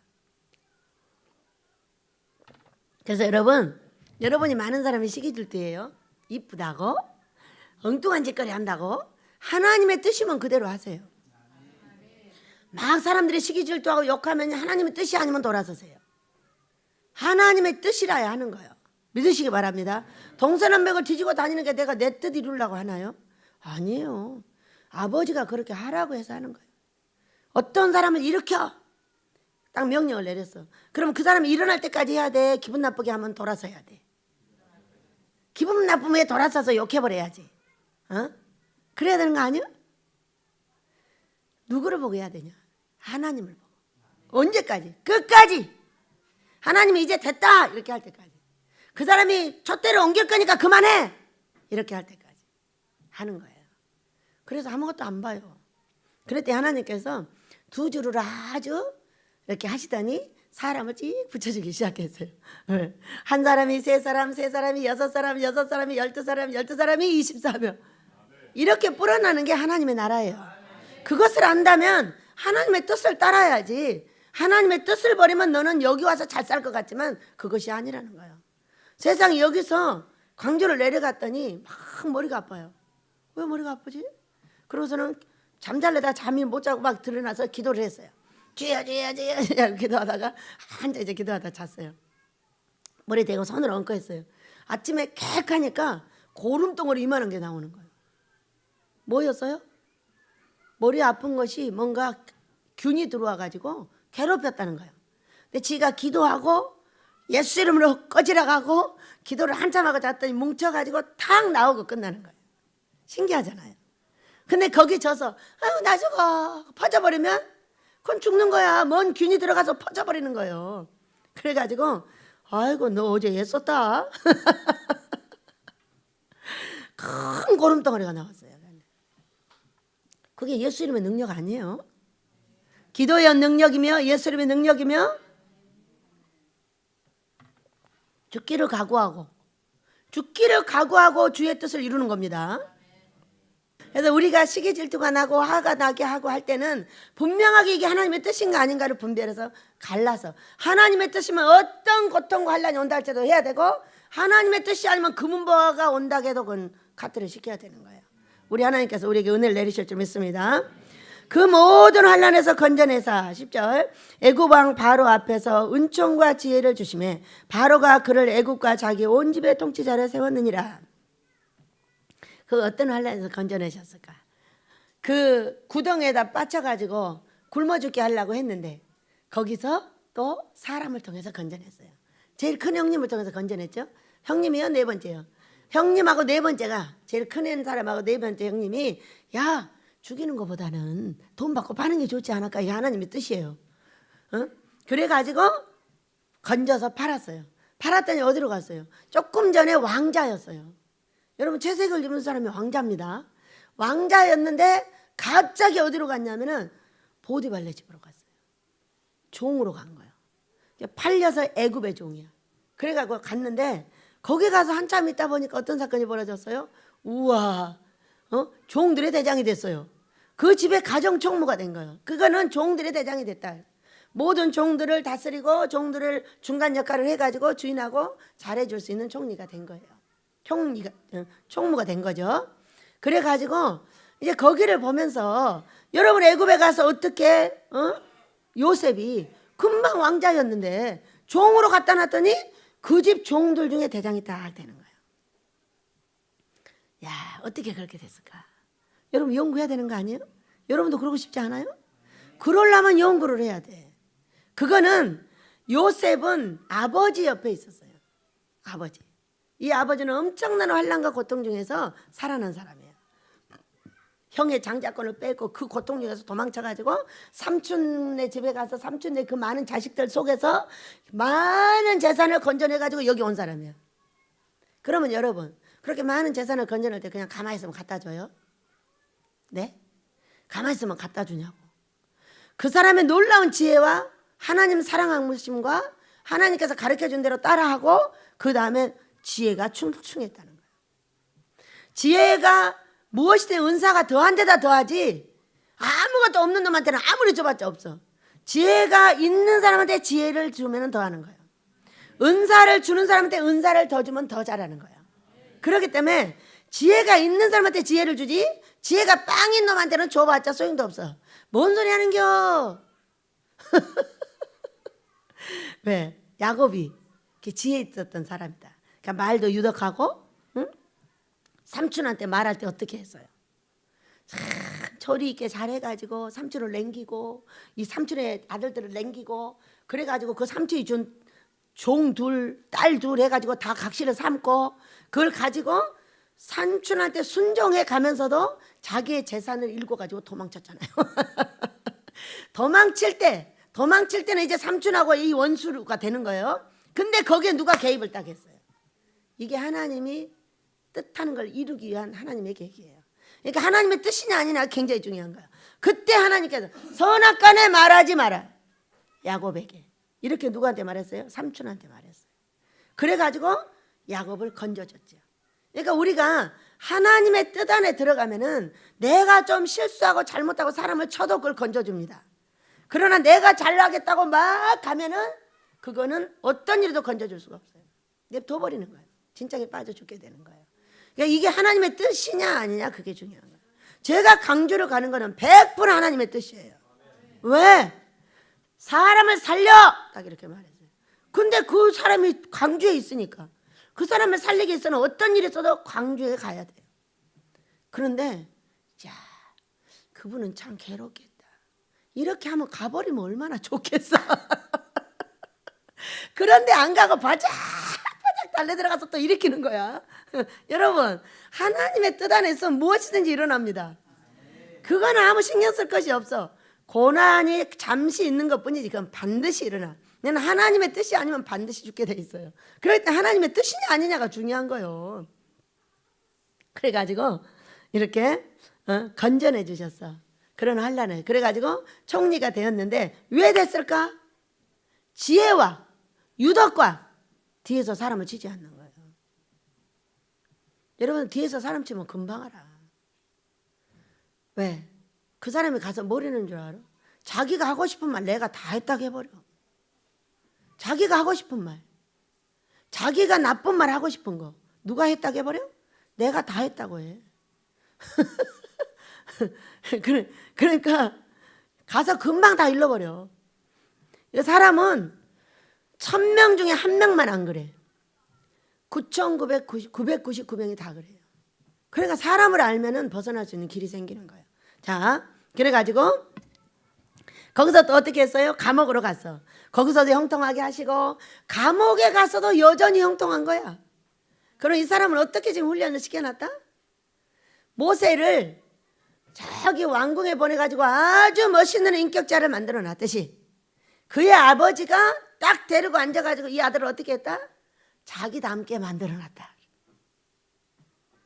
그래서 여러분이 많은 사람이 시기질투예요. 이쁘다고 엉뚱한 짓거리 한다고 하나님의 뜻이면 그대로 하세요. 막 사람들이 시기질투하고 욕하면 하나님의 뜻이 아니면 돌아서세요. 하나님의 뜻이라야 하는 거예요. 믿으시기 바랍니다. 동서남북을 뒤지고 다니는 게 내가 내 뜻 이루려고 하나요? 아니에요. 아버지가 그렇게 하라고 해서 하는 거예요. 어떤 사람을 일으켜 딱 명령을 내렸어. 그럼 그 사람이 일어날 때까지 해야 돼? 기분 나쁘게 하면 돌아서야 돼? 기분 나쁘면 돌아서서 욕해버려야지. 그래야 되는 거 아니야? 누구를 보고 해야 되냐? 하나님을 보고. 언제까지? 끝까지. 하나님이 이제 됐다 이렇게 할 때까지. 그 사람이 촛대를 옮길 거니까 그만해 이렇게 할 때까지 하는 거예요. 그래서 아무것도 안 봐요. 그럴 때 하나님께서 2주를 아주 이렇게 하시더니 사람을 찍 붙여주기 시작했어요. 한 사람이 3사람, 3사람이 6사람, 6사람이 12사람, 12사람이 24명. 이렇게 불어나는 게 하나님의 나라예요. 그것을 안다면 하나님의 뜻을 따라야지. 하나님의 뜻을 버리면 너는 여기 와서 잘 살 것 같지만 그것이 아니라는 거예요. 세상에 여기서 광주를 내려갔더니 막 머리가 아파요. 왜 머리가 아프지? 그러고서는 잠잘래다 잠이 못 자고 막 들어나서 기도를 했어요. 주여 주여 주여 주여 기도하다가 한참 이제 기도하다 잤어요. 머리 대고 손을 얹고 했어요. 아침에 객하니까 고름덩어리 이만한 게 나오는 거예요. 뭐였어요? 머리 아픈 것이 뭔가 균이 들어와 가지고 괴롭혔다는 거예요. 근데 지가 기도하고 예수 이름으로 꺼지라가고 기도를 한참 하고 잤더니 뭉쳐가지고 탁 나오고 끝나는 거예요. 신기하잖아요. 근데 거기 져서 아유 나 죽어 퍼져버리면 그건 죽는 거야. 먼 균이 들어가서 퍼져버리는 거예요. 그래가지고 아이고 너 어제 애썼다. 큰 고름덩어리가 나왔어요. 그게 예수 이름의 능력 아니에요. 기도의 능력이며 예수 이름의 능력이며 죽기를 각오하고 주의 뜻을 이루는 겁니다. 그래서 우리가 시기 질투가 나고 화가 나게 하고 할 때는 분명하게 이게 하나님의 뜻인가 아닌가를 분별해서 갈라서 하나님의 뜻이면 어떤 고통과 환난이 온다 할지도 해야 되고 하나님의 뜻이 아니면 금은보화가 온다 해도 그건 카트를 시켜야 되는 거예요. 우리 하나님께서 우리에게 은혜를 내리실 줄 믿습니다. 그 모든 환난에서 건져내사 10절 애굽 왕 바로 앞에서 은총과 지혜를 주시매 바로가 그를 애굽과 자기 온 집의 통치자를 세웠느니라. 그 어떤 환난에서 건져내셨을까? 그 구덩이에다 빠쳐가지고 굶어 죽게 하려고 했는데 거기서 또 사람을 통해서 건져냈어요. 제일 큰 형님을 통해서 건져냈죠. 형님이요 네 번째요. 형님하고 네 번째가 제일 큰 사람하고 네 번째 형님이 야 죽이는 것보다는 돈 받고 파는 게 좋지 않을까? 이게 하나님의 뜻이에요. 그래가지고 건져서 팔았어요. 팔았더니 어디로 갔어요? 조금 전에 왕자였어요. 여러분 채색을 입은 사람이 왕자입니다. 왕자였는데 갑자기 어디로 갔냐면은 보디발레 집으로 갔어요. 종으로 간 거예요. 팔려서 애굽의 종이야. 그래가지고 갔는데 거기 가서 한참 있다 보니까 어떤 사건이 벌어졌어요? 우와, 종들의 대장이 됐어요. 그 집에 가정 총무가 된 거예요. 그거는 종들의 대장이 됐다. 모든 종들을 다스리고 종들을 중간 역할을 해가지고 주인하고 잘해줄 수 있는 총리가 된 거예요. 총무가 된 거죠. 그래가지고 이제 거기를 보면서 여러분 애굽에 가서 어떻게 요셉이 금방 왕자였는데 종으로 갖다 놨더니 그 집 종들 중에 대장이 딱 되는 거예요. 야 어떻게 그렇게 됐을까? 여러분 연구해야 되는 거 아니에요? 여러분도 그러고 싶지 않아요? 그러려면 연구를 해야 돼. 그거는 요셉은 아버지 옆에 있었어요. 아버지. 이 아버지는 엄청난 환난과 고통 중에서 살아난 사람이에요. 형의 장자권을 뺏고 그 고통 중에서 도망쳐가지고 삼촌네 집에 가서 삼촌네 그 많은 자식들 속에서 많은 재산을 건져내가지고 여기 온 사람이에요. 그러면 여러분 그렇게 많은 재산을 건져낼 때 그냥 가만히 있으면 갖다 줘요? 네? 가만히 있으면 갖다 주냐고. 그 사람의 놀라운 지혜와 하나님 사랑하심과 하나님께서 가르쳐준 대로 따라하고 그 다음에 지혜가 충충했다는 거예요. 지혜가 무엇이든 은사가 더한 데다 더하지 아무것도 없는 놈한테는 아무리 줘봤자 없어. 지혜가 있는 사람한테 지혜를 주면 더하는 거예요. 은사를 주는 사람한테 은사를 더 주면 더 잘하는 거예요. 그렇기 때문에 지혜가 있는 사람한테 지혜를 주지 지혜가 빵인 놈한테는 줘봤자 소용도 없어. 뭔 소리 하는겨? 왜? 야곱이 지혜 있었던 사람이다. 그러니까 말도 유덕하고 응? 삼촌한테 말할 때 어떻게 했어요? 참 조리 있게 잘해가지고 삼촌을 남기고 이 삼촌의 아들들을 남기고 그래가지고 그 삼촌이 준 종 둘, 딸 둘 해가지고 다 각시를 삼고 그걸 가지고 삼촌한테 순종해 가면서도 자기의 재산을 읽어가지고 도망쳤잖아요. 도망칠 때는 이제 삼촌하고 이 원수가 되는 거예요. 근데 거기에 누가 개입을 딱 했어요. 이게 하나님이 뜻하는 걸 이루기 위한 하나님의 계획이에요. 그러니까 하나님의 뜻이냐 아니냐 굉장히 중요한 거예요. 그때 하나님께서 선악간에 말하지 마라. 야곱에게. 이렇게 누구한테 말했어요? 삼촌한테 말했어요. 그래가지고 야곱을 건져줬죠. 그러니까 우리가 하나님의 뜻 안에 들어가면은 내가 좀 실수하고 잘못하고 사람을 쳐도 그걸 건져줍니다. 그러나 내가 잘나겠다고 막 가면은 그거는 어떤 일도 건져줄 수가 없어요. 냅둬버리는 거예요. 진짜에 빠져 죽게 되는 거예요. 그러니까 이게 하나님의 뜻이냐 아니냐 그게 중요한 거예요. 제가 강주를 가는 거는 100% 하나님의 뜻이에요. 왜? 사람을 살려! 딱 이렇게 말했어요. 근데 그 사람이 광주에 있으니까 그 사람을 살리기 위해서는 어떤 일이 있어도 광주에 가야 돼요. 그런데 야, 그분은 참 괴롭겠다. 이렇게 하면 가버리면 얼마나 좋겠어. 그런데 안 가고 바짝 달래 들어가서 또 일으키는 거야. 여러분, 하나님의 뜻 안에서 무엇이든지 일어납니다. 그거는 아무 신경 쓸 것이 없어. 고난이 잠시 있는 것뿐이지 그건 반드시 일어나. 나는 하나님의 뜻이 아니면 반드시 죽게 돼 있어요. 그럴 때 하나님의 뜻이냐 아니냐가 중요한 거예요. 그래가지고 이렇게 건전해 주셨어. 그런 환란을. 그래가지고 총리가 되었는데 왜 됐을까? 지혜와 유덕과 뒤에서 사람을 치지 않는 거예요. 여러분 뒤에서 사람 치면 금방 알아. 왜? 그 사람이 가서 뭘 하는 줄 알아? 자기가 하고 싶은 말 내가 다 했다고 해버려. 자기가 하고 싶은 말, 자기가 나쁜 말 하고 싶은 거 누가 했다고 해버려? 내가 다 했다고 해. 그러니까 가서 금방 다 잃어버려. 사람은 1000명 중에 1명만 안 그래. 999명이 다 그래요. 그러니까 사람을 알면은 벗어날 수 있는 길이 생기는 거예요. 자, 그래가지고 거기서 또 어떻게 했어요? 감옥으로 갔어. 거기서도 형통하게 하시고 감옥에 가서도 여전히 형통한 거야. 그럼 이 사람을 어떻게 지금 훈련을 시켜놨다? 모세를 저기 왕궁에 보내가지고 아주 멋있는 인격자를 만들어 놨듯이 그의 아버지가 딱 데리고 앉아가지고 이 아들을 어떻게 했다? 자기 닮게 만들어 놨다.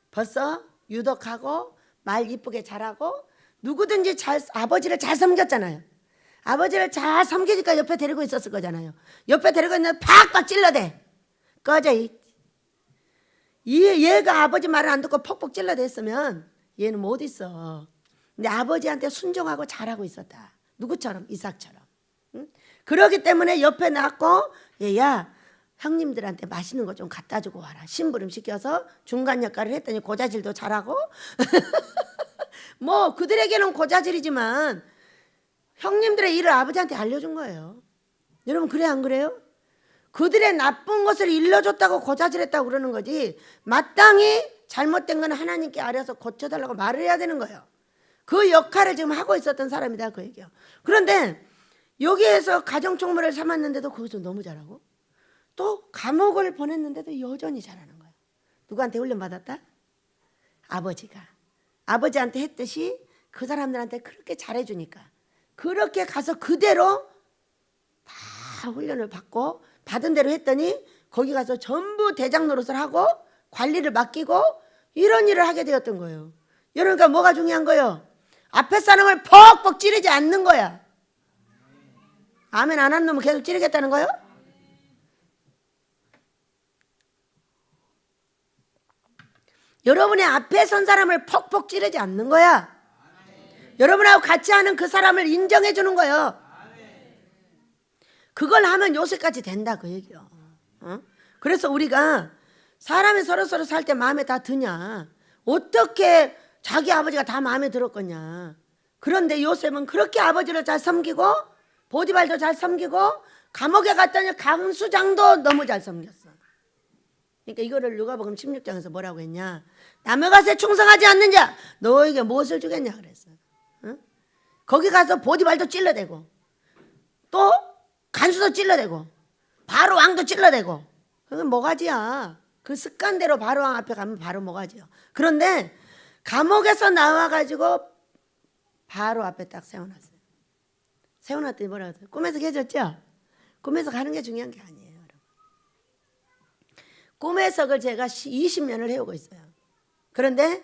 벌써 유덕하고 말 이쁘게 잘하고 누구든지 아버지를 잘 섬겼잖아요. 아버지를 잘 섬기니까 옆에 데리고 있었을 거잖아요. 옆에 데리고 있는데 팍팍 찔러대. 꺼져. 얘가 아버지 말을 안 듣고 퍽퍽 찔러댔으면 얘는 못 있어. 근데 아버지한테 순종하고 잘하고 있었다. 누구처럼? 이삭처럼. 응? 그러기 때문에 옆에 놨고 얘야 형님들한테 맛있는 거 좀 갖다 주고 와라. 심부름 시켜서 중간 역할을 했더니 고자질도 잘하고 뭐 그들에게는 고자질이지만 형님들의 일을 아버지한테 알려준 거예요. 여러분 그래 안 그래요? 그들의 나쁜 것을 일러줬다고 고자질했다고 그러는 거지 마땅히 잘못된 건 하나님께 알아서 고쳐달라고 말을 해야 되는 거예요. 그 역할을 지금 하고 있었던 사람이다 그 얘기예요. 그런데 여기에서 가정총무를 삼았는데도 거기서 너무 잘하고 또 감옥을 보냈는데도 여전히 잘하는 거예요. 누구한테 훈련받았다? 아버지가. 아버지한테 했듯이 그 사람들한테 그렇게 잘해주니까 그렇게 가서 그대로 다 훈련을 받고 받은 대로 했더니 거기 가서 전부 대장 노릇을 하고 관리를 맡기고 이런 일을 하게 되었던 거예요. 그러니까 뭐가 중요한 거예요? 앞에 사람을 퍽퍽 찌르지 않는 거야. 아멘 안 한 놈은 계속 찌르겠다는 거예요? 여러분의 앞에 선 사람을 퍽퍽 찌르지 않는 거야. 여러분하고 같이 하는 그 사람을 인정해 주는 거예요. 그걸 하면 요새까지 된다 그 얘기요. 그래서 우리가 사람이 서로 살 때 마음에 다 드냐? 어떻게 자기 아버지가 다 마음에 들었겠냐? 그런데 요셉은 그렇게 아버지를 잘 섬기고 보디발도 잘 섬기고 감옥에 갔더니 강수장도 너무 잘 섬겼어. 그러니까 이거를 누가복음 16장에서 뭐라고 했냐? 남의 것에 충성하지 않는 자 너에게 무엇을 주겠냐 그랬어. 거기 가서 보디발도 찔러대고 또 간수도 찔러대고 바로 왕도 찔러대고 그건 모가지야. 그 습관대로 바로 왕 앞에 가면 바로 모가지요. 그런데 감옥에서 나와가지고 바로 앞에 딱 세워놨어요. 세워놨더니 뭐라고 했어요? 꿈에서 깨졌죠? 꿈에서 가는 게 중요한 게 아니에요. 꿈 해석을 제가 20년을 해오고 있어요. 그런데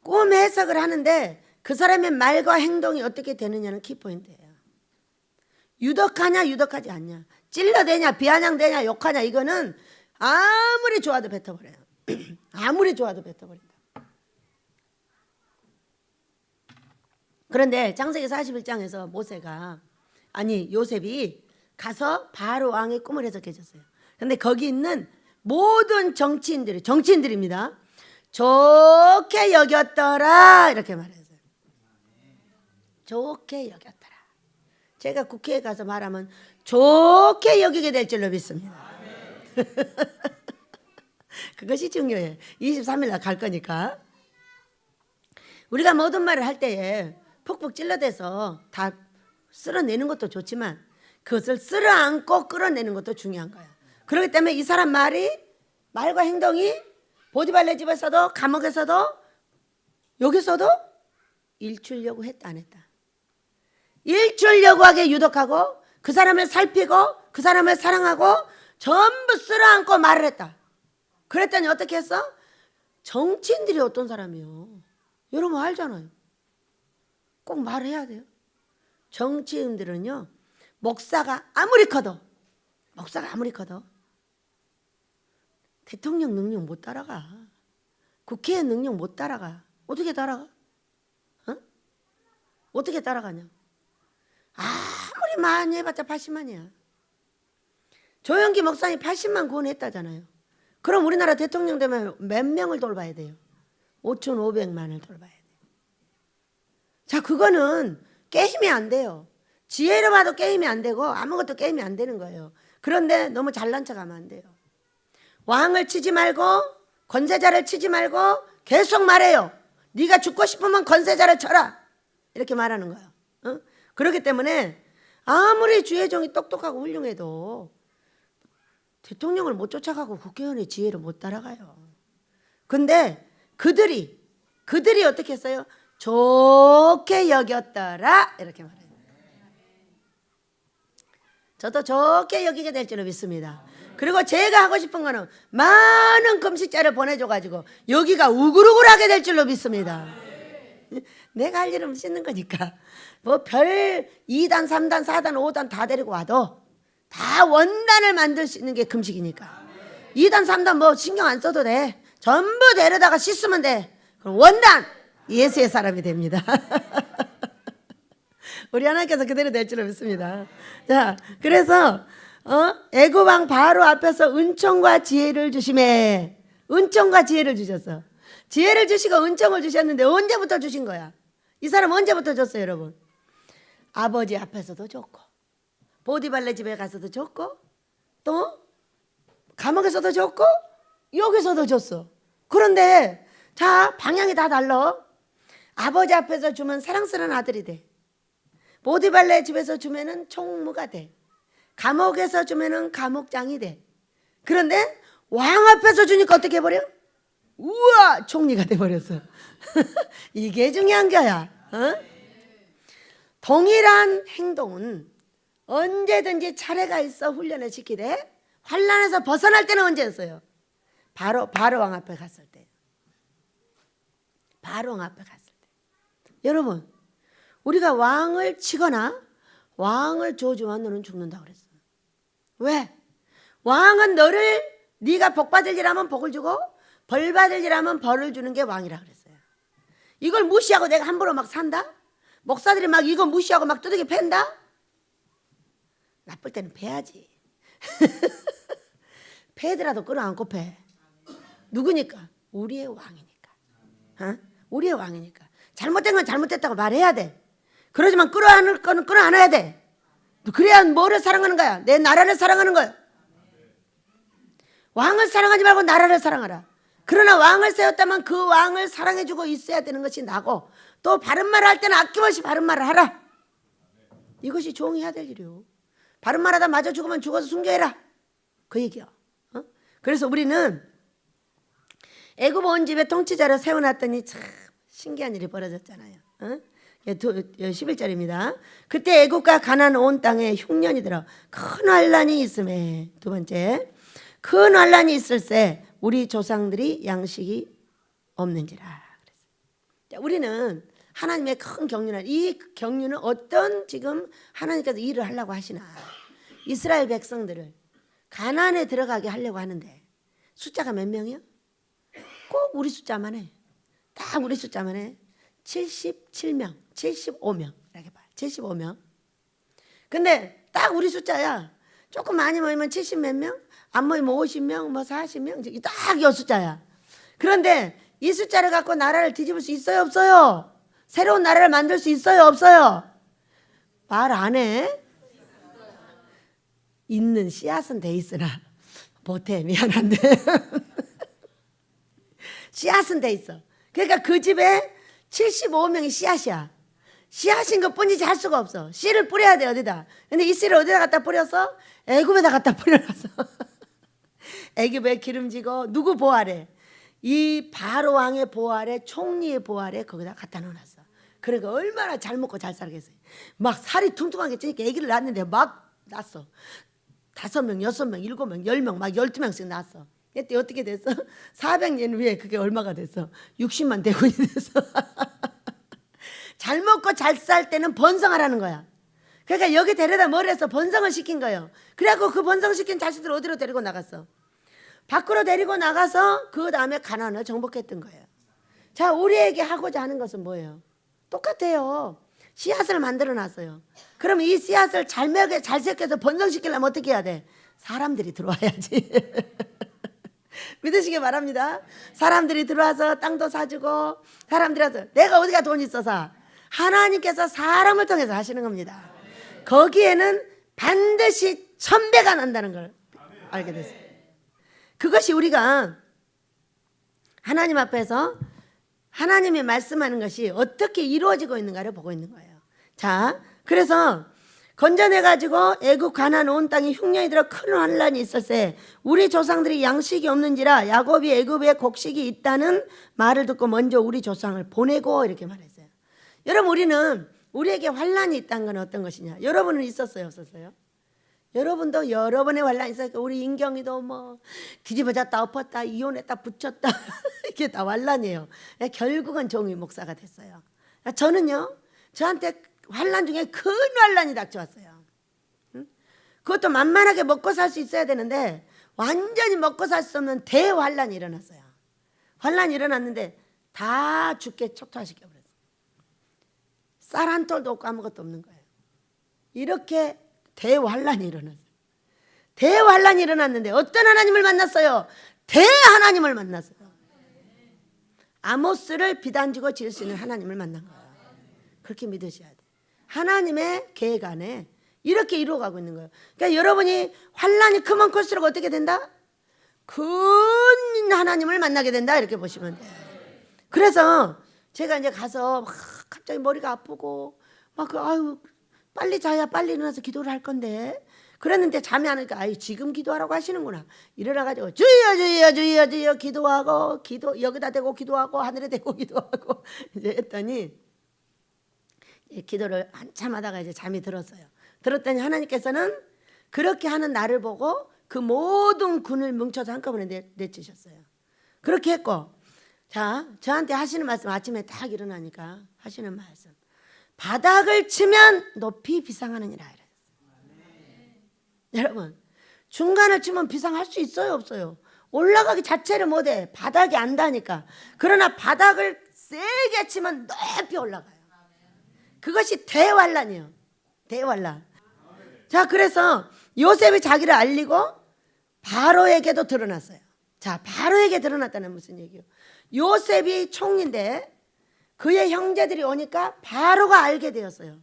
꿈 해석을 하는데 그 사람의 말과 행동이 어떻게 되느냐는 키포인트예요. 유덕하냐 유덕하지 않냐, 찔러대냐 비아냥대냐 욕하냐, 이거는 아무리 좋아도 뱉어버려요. 아무리 좋아도 뱉어버린다. 그런데 창세기 41장에서 모세가 요셉이 가서 바로 왕의 꿈을 해석해 줬어요. 근데 거기 있는 모든 정치인들입니다. 좋게 여겼더라 이렇게 말했어요. 좋게 여겼더라. 제가 국회에 가서 말하면 좋게 여기게 될 줄로 믿습니다. 그것이 중요해요. 23일 날 갈 거니까. 우리가 모든 말을 할 때에 푹푹 찔러대서 다 쓸어내는 것도 좋지만 그것을 쓸어안고 끌어내는 것도 중요한 거야. 그렇기 때문에 이 사람 말과 행동이 보디발레 집에서도 감옥에서도 여기서도 일출려고 했다 안 했다. 일출려고 하게 유독하고 그 사람을 살피고 그 사람을 사랑하고 전부 쓸어안고 말을 했다. 그랬더니 어떻게 했어? 정치인들이 어떤 사람이요? 여러분 알잖아요. 꼭 말해야 돼요. 정치인들은요, 목사가 아무리 커도 대통령 능력 못 따라가. 국회의 능력 못 따라가. 어떻게 따라가? 어떻게 따라가냐? 아무리 많이 해봤자 80만이야. 조영기 목사님 80만 구원했다잖아요. 그럼 우리나라 대통령 되면 몇 명을 돌봐야 돼요? 5,500만을 돌봐야 돼요. 자, 그거는 게임이 안 돼요. 지혜로 봐도 게임이 안 되고 아무것도 게임이 안 되는 거예요. 그런데 너무 잘난 척하면 안 돼요. 왕을 치지 말고 권세자를 치지 말고 계속 말해요. 네가 죽고 싶으면 권세자를 쳐라. 이렇게 말하는 거예요. 그렇기 때문에 아무리 주의 종이 똑똑하고 훌륭해도 대통령을 못 쫓아가고 국회의원의 지혜를 못 따라가요. 근데 그들이 어떻게 했어요? 좋게 여겼더라 이렇게 말해요. 저도 좋게 여기게 될 줄로 믿습니다. 그리고 제가 하고 싶은 거는 많은 금식자를 보내줘가지고 여기가 우글우글하게 될 줄로 믿습니다. 내가 할 일은 씻는 거니까 뭐 별 2단 3단 4단 5단 다 데리고 와도 다 원단을 만들 수 있는 게 금식이니까 2단 3단 뭐 신경 안 써도 돼. 전부 데려다가 씻으면 돼. 그럼 원단 예수의 사람이 됩니다. 우리 하나님께서 그대로 될 줄로 믿습니다. 자, 그래서 애굽 왕 바로 앞에서 은총과 지혜를 주심에 은총과 지혜를 주셨어. 지혜를 주시고 은총을 주셨는데 언제부터 주신 거야? 이 사람 언제부터 줬어요, 여러분? 아버지 앞에서도 줬고 보디발레 집에 가서도 줬고 또 감옥에서도 줬고 여기서도 줬어. 그런데 자, 방향이 다 달라. 아버지 앞에서 주면 사랑스러운 아들이 돼. 보디발레 집에서 주면은 총무가 돼. 감옥에서 주면은 감옥장이 돼. 그런데 왕 앞에서 주니까 어떻게 해버려? 우와, 총리가 돼버렸어. 이게 중요한 거야. 동일한 행동은 언제든지 차례가 있어 훈련을 시키되 환난에서 벗어날 때는 언제였어요? 바로 왕 앞에 갔을 때. 바로 왕 앞에 갔을 때. 여러분, 우리가 왕을 치거나 왕을 저주하면 너는 죽는다고 그랬어. 왜? 왕은 너를 네가 복 받을 일하면 복을 주고 벌 받을 일하면 벌을 주는 게 왕이라 그랬어요. 이걸 무시하고 내가 함부로 막 산다? 목사들이 막 이거 무시하고 막 두들겨 팬다? 나쁠 때는 패야지. 패더라도 끌어안고 패. 누구니까? 우리의 왕이니까. 우리의 왕이니까. 잘못된 건 잘못됐다고 말해야 돼. 그러지만 끌어안을 거는 끌어안아야 돼. 그래야 뭐를 사랑하는 거야? 내 나라를 사랑하는 거야. 왕을 사랑하지 말고 나라를 사랑하라. 그러나 왕을 세웠다면 그 왕을 사랑해주고 있어야 되는 것이 나고 또 바른 말을 할 때는 아낌없이 바른 말을 하라. 이것이 종이 해야 될 일이요. 바른 말하다 맞아 죽으면 죽어서 순교해라. 그 얘기야. 그래서 우리는 애굽 온 집에 통치자를 세워놨더니 참 신기한 일이 벌어졌잖아요. 11절입니다. 그때 애굽과 가나안 온 땅에 흉년이 들어 큰 환란이 있음에 두 번째 큰 환란이 있을세 우리 조상들이 양식이 없는지라. 자, 우리는 하나님의 큰 경륜을 이 경륜은 어떤 지금 하나님께서 일을 하려고 하시나 이스라엘 백성들을 가나안에 들어가게 하려고 하는데 숫자가 몇 명이요? 꼭 우리 숫자만 해. 딱 우리 숫자만 해. 77명, 75명 이렇게 봐요. 75명. 근데 딱 우리 숫자야. 조금 많이 모이면 70 몇 명, 안 모이면 50명, 뭐 40명, 딱 이 숫자야. 그런데 이 숫자를 갖고 나라를 뒤집을 수 있어요, 없어요? 새로운 나라를 만들 수 있어요, 없어요? 말 안 해? 있는 씨앗은 돼 있으나 못해. 미안한데. 씨앗은 돼 있어. 그러니까 그 집에 75명이 씨앗이야. 씨앗인 것 뿐이지 할 수가 없어. 씨를 뿌려야 돼, 어디다. 근데 이 씨를 어디다 갖다 뿌렸어? 애굽에다 갖다 뿌려놨어. 애굽에 기름지고 누구 보아래? 이 바로 왕의 보아래, 총리의 보아래 거기다 갖다 놓았어. 그러니까 얼마나 잘 먹고 잘 살겠어요. 막 살이 퉁퉁하게 찌니까 아기를 낳았는데 막 낳았어. 5명, 6명, 7명, 10명, 막 12명씩 낳았어. 그때 어떻게 됐어? 400년 후에 그게 얼마가 됐어? 60만 대군이 됐어. 잘 먹고 잘 살 때는 번성하라는 거야. 그러니까 여기 데려다 뭘 해서 번성을 시킨 거예요. 그래갖고 그 번성시킨 자식들 어디로 데리고 나갔어? 밖으로 데리고 나가서 그 다음에 가나안을 정복했던 거예요. 자, 우리에게 하고자 하는 것은 뭐예요? 똑같아요. 씨앗을 만들어 놨어요. 그럼 이 씨앗을 잘 먹여, 잘 섞여서 번성시키려면 어떻게 해야 돼? 사람들이 들어와야지. 믿으시기 바랍니다. 사람들이 들어와서 땅도 사주고, 사람들이 와서 내가 어디가 돈 있어서? 하나님께서 사람을 통해서 하시는 겁니다. 거기에는 반드시 1000배가 난다는 걸 알게 됐어요. 그것이 우리가 하나님 앞에서 하나님이 말씀하는 것이 어떻게 이루어지고 있는가를 보고 있는 거예요. 자, 그래서 건져내가지고 애굽 가나안 온 땅에 흉년이 들어 큰 환란이 있었을 우리 조상들이 양식이 없는지라 야곱이 애굽에 곡식이 있다는 말을 듣고 먼저 우리 조상을 보내고 이렇게 말했어요. 여러분, 우리는 우리에게 환란이 있다는 건 어떤 것이냐? 여러분은 있었어요, 없었어요? 여러분도 여러 번의 환란이 있었고, 우리 인경이도 뭐 뒤집어졌다 엎었다 이혼했다 붙였다 이게 다 환란이에요. 결국은 종이 목사가 됐어요. 저는요, 저한테 환란 중에 큰 환란이 닥쳐왔어요. 그것도 만만하게 먹고 살 수 있어야 되는데 완전히 먹고 살 수 없는 대환란이 일어났어요. 환란이 일어났는데 다 죽게 촉토화시켜버렸어요. 쌀 한 톨도 없고 아무것도 없는 거예요. 이렇게 대환란이 일어났어요. 대환란이 일어났는데 어떤 하나님을 만났어요? 대하나님을 만났어요. 아모스를 비단지고 지을 수 있는 하나님을 만난 거예요. 그렇게 믿으셔야 돼요. 하나님의 계획 안에 이렇게 이루어가고 있는 거예요. 그러니까 여러분이 환란이 크면 클수록 어떻게 된다? 큰 하나님을 만나게 된다, 이렇게 보시면 돼요. 그래서 제가 이제 가서 막 갑자기 머리가 아프고 막 아유 빨리 자야 빨리 일어나서 기도를 할 건데, 그랬는데 잠이 안 오니까 아유 지금 기도하라고 하시는구나. 일어나가지고 주여 주여 주여 주여 기도하고, 기도 여기다 대고 기도하고 하늘에 대고 기도하고 이제 했더니 기도를 한참 하다가 이제 잠이 들었어요. 들었더니 하나님께서는 그렇게 하는 나를 보고 그 모든 군을 뭉쳐서 한꺼번에 내치셨어요. 그렇게 했고, 자, 저한테 하시는 말씀, 아침에 딱 일어나니까 하시는 말씀, 바닥을 치면 높이 비상하느니라 이랬어요. 여러분, 중간을 치면 비상할 수 있어요, 없어요? 올라가기 자체를 못해. 바닥이 안 닿으니까. 그러나 바닥을 세게 치면 높이 올라가요. 그것이 대환란이에요. 대환란. 자, 그래서 요셉이 자기를 알리고 바로에게도 드러났어요. 자, 바로에게 드러났다는 무슨 얘기예요? 요셉이 총리인데 그의 형제들이 오니까 바로가 알게 되었어요.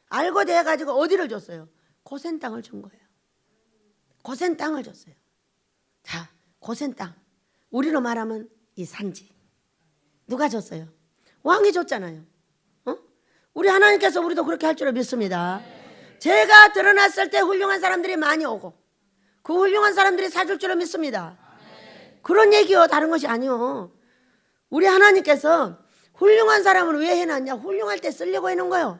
알고 돼가지고 어디를 줬어요? 고센 땅을 준 거예요. 고센 땅을 줬어요. 자, 고센 땅. 우리로 말하면 이 산지. 누가 줬어요? 왕이 줬잖아요. 우리 하나님께서 우리도 그렇게 할 줄을 믿습니다. 제가 드러났을 때 훌륭한 사람들이 많이 오고 그 훌륭한 사람들이 사줄 줄을 믿습니다. 그런 얘기요, 다른 것이 아니요. 우리 하나님께서 훌륭한 사람을 왜 해놨냐? 훌륭할 때 쓰려고 해놓은 거예요.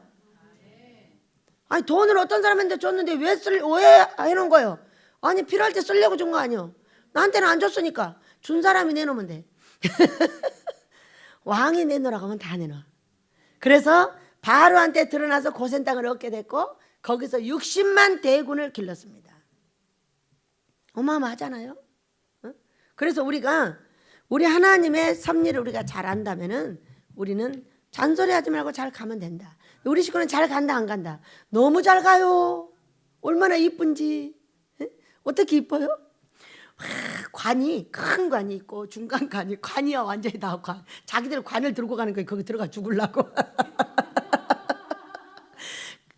아니, 돈을 어떤 사람한테 줬는데 왜 해놓은 거예요? 아니, 필요할 때 쓰려고 준 거 아니요. 나한테는 안 줬으니까 준 사람이 내놓으면 돼. 왕이 내놓으라고 하면 다 내놔. 그래서 바로한테 드러나서 고센 땅을 얻게 됐고 거기서 60만 대군을 길렀습니다. 어마어마하잖아요. 그래서 우리가 우리 하나님의 섭리를 우리가 잘 안다면은 우리는 잔소리하지 말고 잘 가면 된다. 우리 식구는 잘 간다 안 간다? 너무 잘 가요. 얼마나 이쁜지. 어떻게 이뻐요? 관이, 큰 관이 있고 중간 관이야 완전히 다 관. 자기들 관을 들고 가는 거예요. 거기 들어가 죽으려고.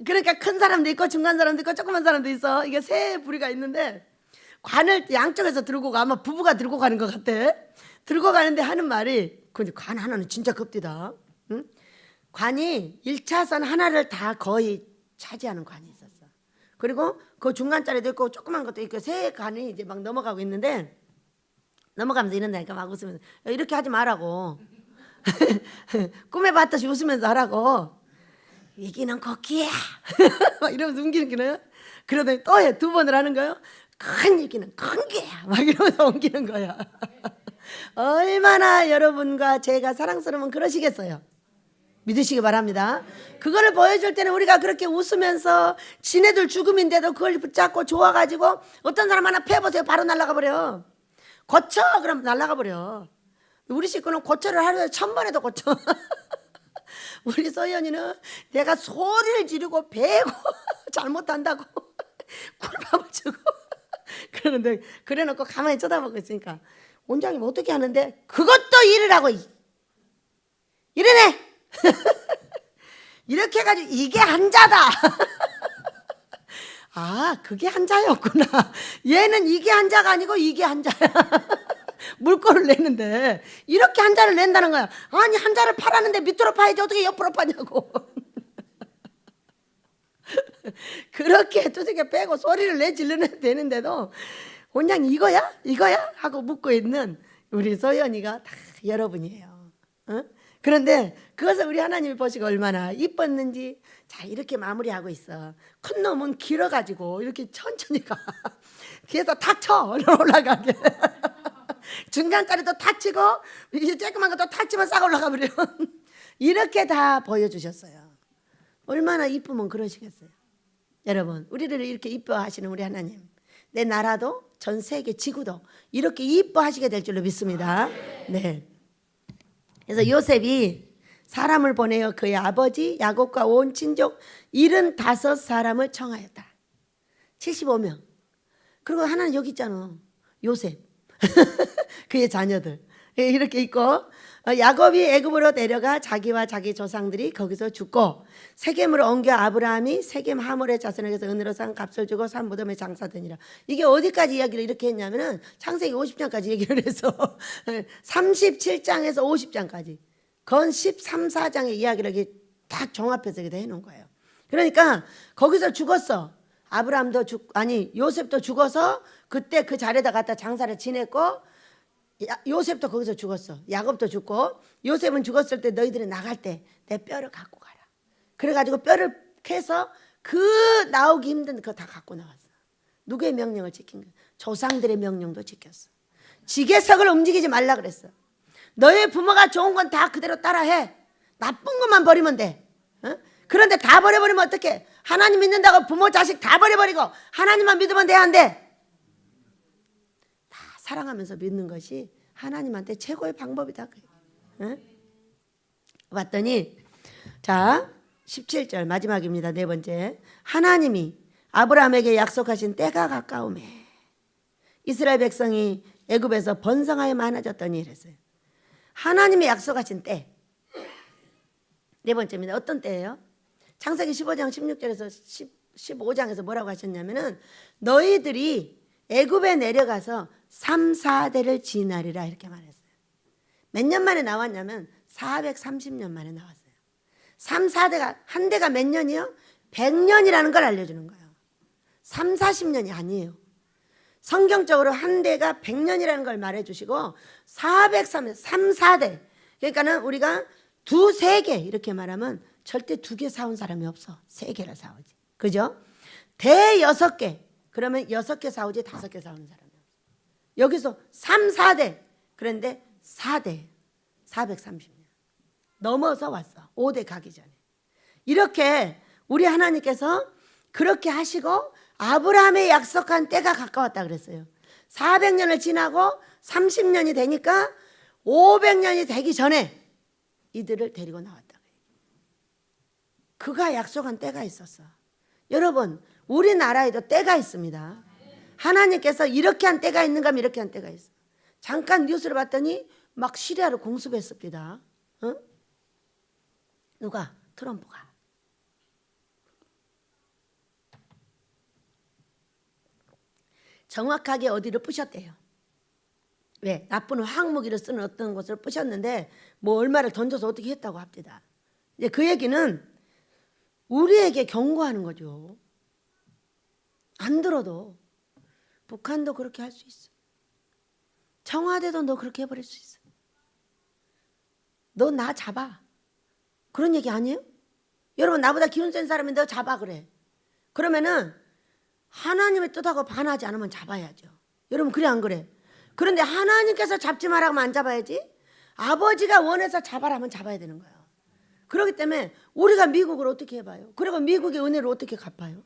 그러니까 큰 사람도 있고 중간 사람도 있고 조그만 사람도 있어. 이게 세 부리가 있는데 관을 양쪽에서 들고 가. 아마 부부가 들고 가는 것 같아. 들고 가는데 하는 말이, 근데 관 하나는 진짜 급디다. 응? 관이 1차선 하나를 다 거의 차지하는 관이 있었어. 그리고 그 중간짜리도 있고 조그만 것도 있고 세 관이 이제 막 넘어가고 있는데, 넘어가면서 이런다니까 막 웃으면서, 이렇게 하지 말라고. 꿈에 봤듯이 웃으면서 하라고. 이기는 코끼야. 막 이러면서 옮기는 거예요. 그러더니 또 해. 2번을 하는 거예요. 큰 이기는 큰 개야. 막 이러면서 옮기는 거야. 얼마나 여러분과 제가 사랑스러우면 그러시겠어요. 믿으시기 바랍니다. 그거를 보여줄 때는 우리가 그렇게 웃으면서 지네들 죽음인데도 그걸 붙잡고 좋아가지고, 어떤 사람 하나 패보세요. 바로 날아가 버려. 고쳐. 그럼 날아가 버려. 우리 식구는 고쳐를 하루에 1000번에도 고쳐. 우리 소연이는 내가 소리를 지르고 베고 잘못한다고 꿀밥을 주고 그러는데, 그래놓고 가만히 쳐다보고 있으니까 원장님 어떻게 하는데, 그것도 일을 하고 이러네. 이렇게 해가지고 이게 한자다. 아, 그게 한자였구나. 얘는 이게 한자가 아니고 이게 한자야. 물꼬를 내는데 이렇게 한자를 낸다는 거야. 아니, 한자를 파라는데 밑으로 파야지 어떻게 옆으로 파냐고. 그렇게 두들겨 빼고 소리를 내질러내야 되는데도 원장 이거야? 이거야? 하고 묻고 있는 우리 소연이가 다 여러분이에요. 어? 그런데 그것을 우리 하나님이 보시고 얼마나 이뻤는지. 자, 이렇게 마무리하고 있어. 큰 놈은 길어가지고 이렇게 천천히 가. 뒤에서 탁 쳐. 올라가게. 중간까지도 탁 치고 이제 조그만 것도 탁 치면 싹 올라가 버려. 이렇게 다 보여주셨어요. 얼마나 이쁘면 그러시겠어요. 여러분, 우리를 이렇게 이뻐하시는 우리 하나님, 내 나라도 전 세계 지구도 이렇게 이뻐하시게 될 줄로 믿습니다. 네. 그래서 요셉이 사람을 보내어 그의 아버지 야곱과 온 친족 75사람을 청하였다. 75명. 그리고 하나는 여기 있잖아. 요셉. 그의 자녀들. 이렇게 있고, 야곱이 애굽으로 내려가 자기와 자기 조상들이 거기서 죽고, 세겜으로 옮겨 아브라함이 세겜 하몰의 자손에게서 은으로 산 값을 주고 산 무덤에 장사되니라. 이게 어디까지 이야기를 이렇게 했냐면은 창세기 50장까지 얘기를 해서 37장에서 50장까지 건 13, 14장의 이야기를 이렇게 딱 종합해서 이렇게 해놓은 거예요. 그러니까 거기서 죽었어. 아브라함도 요셉도 죽어서 그때 그 자리에다 갖다 장사를 지냈고, 요셉도 거기서 죽었어. 야곱도 죽고, 요셉은 죽었을 때 너희들이 나갈 때 내 뼈를 갖고 가라. 그래가지고 뼈를 캐서 그 나오기 힘든 그거 다 갖고 나왔어. 누구의 명령을 지킨 거야? 조상들의 명령도 지켰어. 지게석을 움직이지 말라 그랬어. 너희 부모가 좋은 건 다 그대로 따라해. 나쁜 것만 버리면 돼. 어? 그런데 다 버려버리면 어떡해? 하나님 믿는다고 부모 자식 다 버려버리고 하나님만 믿으면 돼, 안 돼? 다 사랑하면서 믿는 것이 하나님한테 최고의 방법이다. 어? 봤더니 자 17절 마지막입니다. 네 번째. 하나님이 아브라함에게 약속하신 때가 가까우매 이스라엘 백성이 애굽에서 번성하여 많아졌더니 이랬어요. 하나님이 약속하신 때. 네 번째입니다. 어떤 때예요? 창세기 15장 16절에서 15장에서 뭐라고 하셨냐면은 너희들이 애굽에 내려가서 3, 4대를 지나리라 이렇게 말했어요. 몇 년 만에 나왔냐면 430년 만에 나왔어요. 3, 4대가 한 대가 몇 년이요? 100년이라는 걸 알려주는 거예요. 3, 40년이 아니에요. 성경적으로 한 대가 100년이라는 걸 말해주시고 403, 3, 4대. 그러니까는 우리가 2, 3개 이렇게 말하면 절대 2개 사온 사람이 없어. 3개를 사오지. 그죠? 대 6개. 그러면 6개 사오지 5개 사오는 사람이 없어. 여기서 3, 4대. 그런데 4대. 430년. 넘어서 왔어. 5대 가기 전에. 이렇게 우리 하나님께서 그렇게 하시고 아브라함의 약속한 때가 가까웠다 그랬어요. 400년을 지나고 30년이 되니까 500년이 되기 전에 이들을 데리고 나왔다. 그가 약속한 때가 있었어. 여러분, 우리나라에도 때가 있습니다. 하나님께서 이렇게 한 때가 있는가 하면 이렇게 한 때가 있어. 잠깐 뉴스를 봤더니 막 시리아를 공습했습니다. 어? 누가? 트럼프가. 정확하게 어디를 부셨대요. 왜? 나쁜 화학무기를 쓰는 어떤 것을 부셨는데 뭐 얼마를 던져서 어떻게 했다고 합니다. 이제 그 얘기는 우리에게 경고하는 거죠. 안 들어도 북한도 그렇게 할 수 있어. 청와대도 너 그렇게 해버릴 수 있어. 너 나 잡아. 그런 얘기 아니에요? 여러분 나보다 기운 센 사람이 너 잡아 그래. 그러면은 하나님의 뜻하고 반하지 않으면 잡아야죠. 여러분 그래 안 그래? 그런데 하나님께서 잡지 말라고 하면 안 잡아야지. 아버지가 원해서 잡아라면 잡아야 되는 거예요. 그렇기 때문에 우리가 미국을 어떻게 해봐요? 그리고 미국의 은혜를 어떻게 갚아요?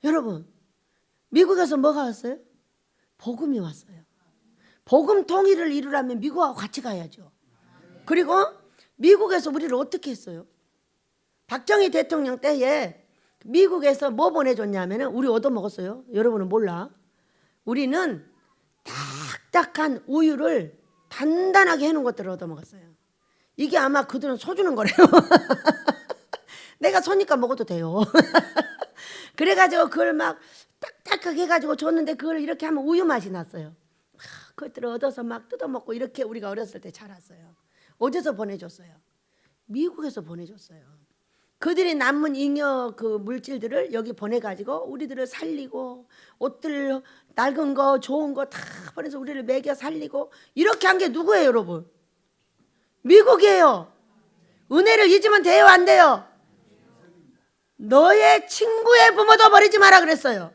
여러분 미국에서 뭐가 왔어요? 복음이 왔어요. 복음 통일을 이루려면 미국하고 같이 가야죠. 그리고 미국에서 우리를 어떻게 했어요? 박정희 대통령 때에 미국에서 뭐 보내줬냐면 우리 얻어먹었어요. 여러분은 몰라. 우리는 딱딱한 우유를 단단하게 해놓은 것들을 얻어먹었어요. 이게 아마 그들은 소 주는 거래요. 내가 소니까 먹어도 돼요. 그래가지고 그걸 막 딱딱하게 해가지고 줬는데 그걸 이렇게 하면 우유 맛이 났어요. 그것들을 얻어서 막 뜯어먹고 이렇게 우리가 어렸을 때 자랐어요. 어디서 보내줬어요? 미국에서 보내줬어요. 그들이 남은 잉여 그 물질들을 여기 보내가지고 우리들을 살리고 옷들 낡은 거 좋은 거 다 보내서 우리를 먹여 살리고 이렇게 한 게 누구예요 여러분? 미국이에요. 은혜를 잊으면 돼요 안 돼요? 너의 친구의 부모도 버리지 마라 그랬어요.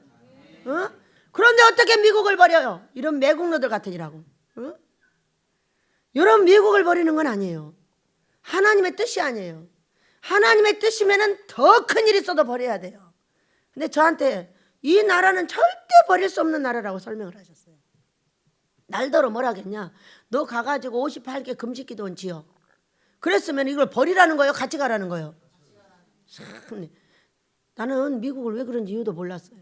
어? 그런데 어떻게 미국을 버려요? 이런 매국노들 같으니라고. 어? 이런 미국을 버리는 건 아니에요. 하나님의 뜻이 아니에요. 하나님의 뜻이면은 더 큰 일이 있어도 버려야 돼요. 근데 저한테 이 나라는 절대 버릴 수 없는 나라라고 설명을 하셨어요. 날더러 뭐라겠냐? 너 가가지고 58개 금식기도원 지어. 그랬으면 이걸 버리라는 거예요? 같이 가라는 거예요? 참, 나는 미국을 왜 그런지 이유도 몰랐어요.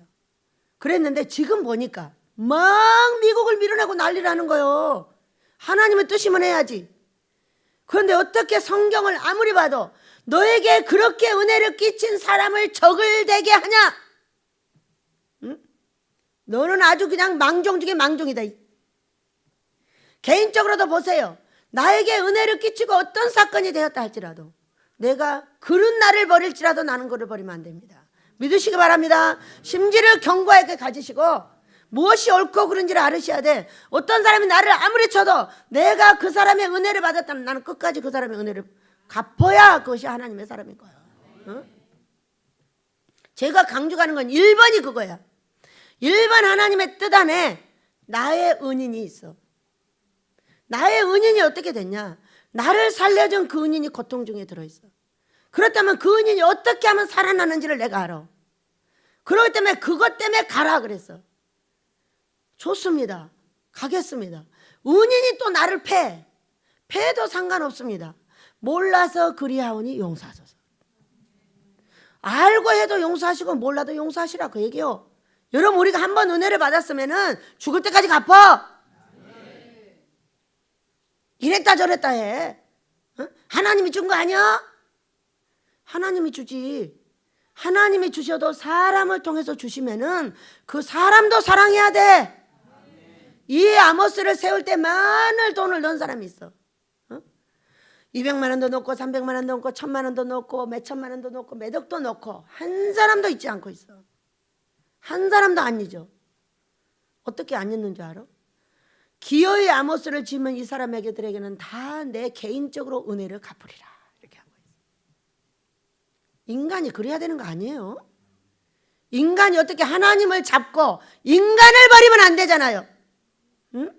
그랬는데 지금 보니까 막 미국을 밀어내고 난리라는 거예요. 하나님의 뜻이면 해야지. 그런데 어떻게 성경을 아무리 봐도 너에게 그렇게 은혜를 끼친 사람을 적을 되게 하냐? 응? 너는 아주 그냥 망종 중에 망종이다. 개인적으로도 보세요. 나에게 은혜를 끼치고 어떤 사건이 되었다 할지라도 내가 그런 나를 버릴지라도 나는 그를 버리면 안 됩니다. 믿으시기 바랍니다. 심지를 견고하게 가지시고 무엇이 옳고 그른지를 알으셔야 돼. 어떤 사람이 나를 아무리 쳐도 내가 그 사람의 은혜를 받았다면 나는 끝까지 그 사람의 은혜를 갚아야 그것이 하나님의 사람인 거예요. 어? 제가 강조하는 건 1번이 그거야. 1번 하나님의 뜻 안에 나의 은인이 있어. 나의 은인이 어떻게 됐냐? 나를 살려준 그 은인이 고통 중에 들어있어. 그렇다면 그 은인이 어떻게 하면 살아나는지를 내가 알아. 그렇기 때문에 그것 때문에 가라 그랬어. 좋습니다. 가겠습니다. 은인이 또 나를 패도 상관없습니다. 몰라서 그리하오니 용서하소서. 알고 해도 용서하시고 몰라도 용서하시라 그 얘기요. 여러분 우리가 한번 은혜를 받았으면은 죽을 때까지 갚아. 이랬다 저랬다 해. 어? 하나님이 준 거 아니야? 하나님이 주지. 하나님이 주셔도 사람을 통해서 주시면은 그 사람도 사랑해야 돼. 이 아모스를 세울 때 많은 돈을 넣은 사람이 있어. 200만 원도 넣고 300만 원도 넣고 1000만 원도 넣고 몇천만 원도 넣고 몇 억도 넣고 한 사람도 잊지 않고 있어. 한 사람도 안 잊어. 어떻게 안 잊는 줄 알아? 기어이 아모스를 지으면 이 사람에게들에게는 다 내 개인적으로 은혜를 갚으리라 이렇게 하고 있어. 인간이 그래야 되는 거 아니에요? 인간이 어떻게 하나님을 잡고 인간을 버리면 안 되잖아요. 응?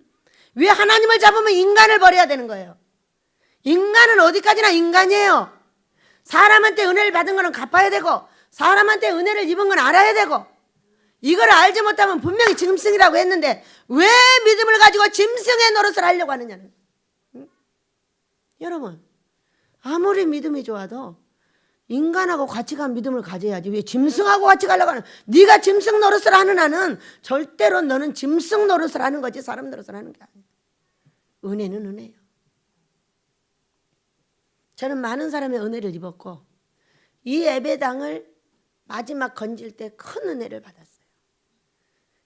왜 하나님을 잡으면 인간을 버려야 되는 거예요? 인간은 어디까지나 인간이에요. 사람한테 은혜를 받은 거는 갚아야 되고 사람한테 은혜를 입은 건 알아야 되고 이걸 알지 못하면 분명히 짐승이라고 했는데 왜 믿음을 가지고 짐승의 노릇을 하려고 하느냐는. 응? 여러분 아무리 믿음이 좋아도 인간하고 같이 간 믿음을 가져야지. 왜 짐승하고 같이 가려고 하는? 네가 짐승 노릇을 하는 한은 절대로 너는 짐승 노릇을 하는 거지 사람 노릇을 하는 게 아니야. 은혜는 은혜예요. 저는 많은 사람의 은혜를 입었고 이 예배당을 마지막 건질 때 큰 은혜를 받았어요.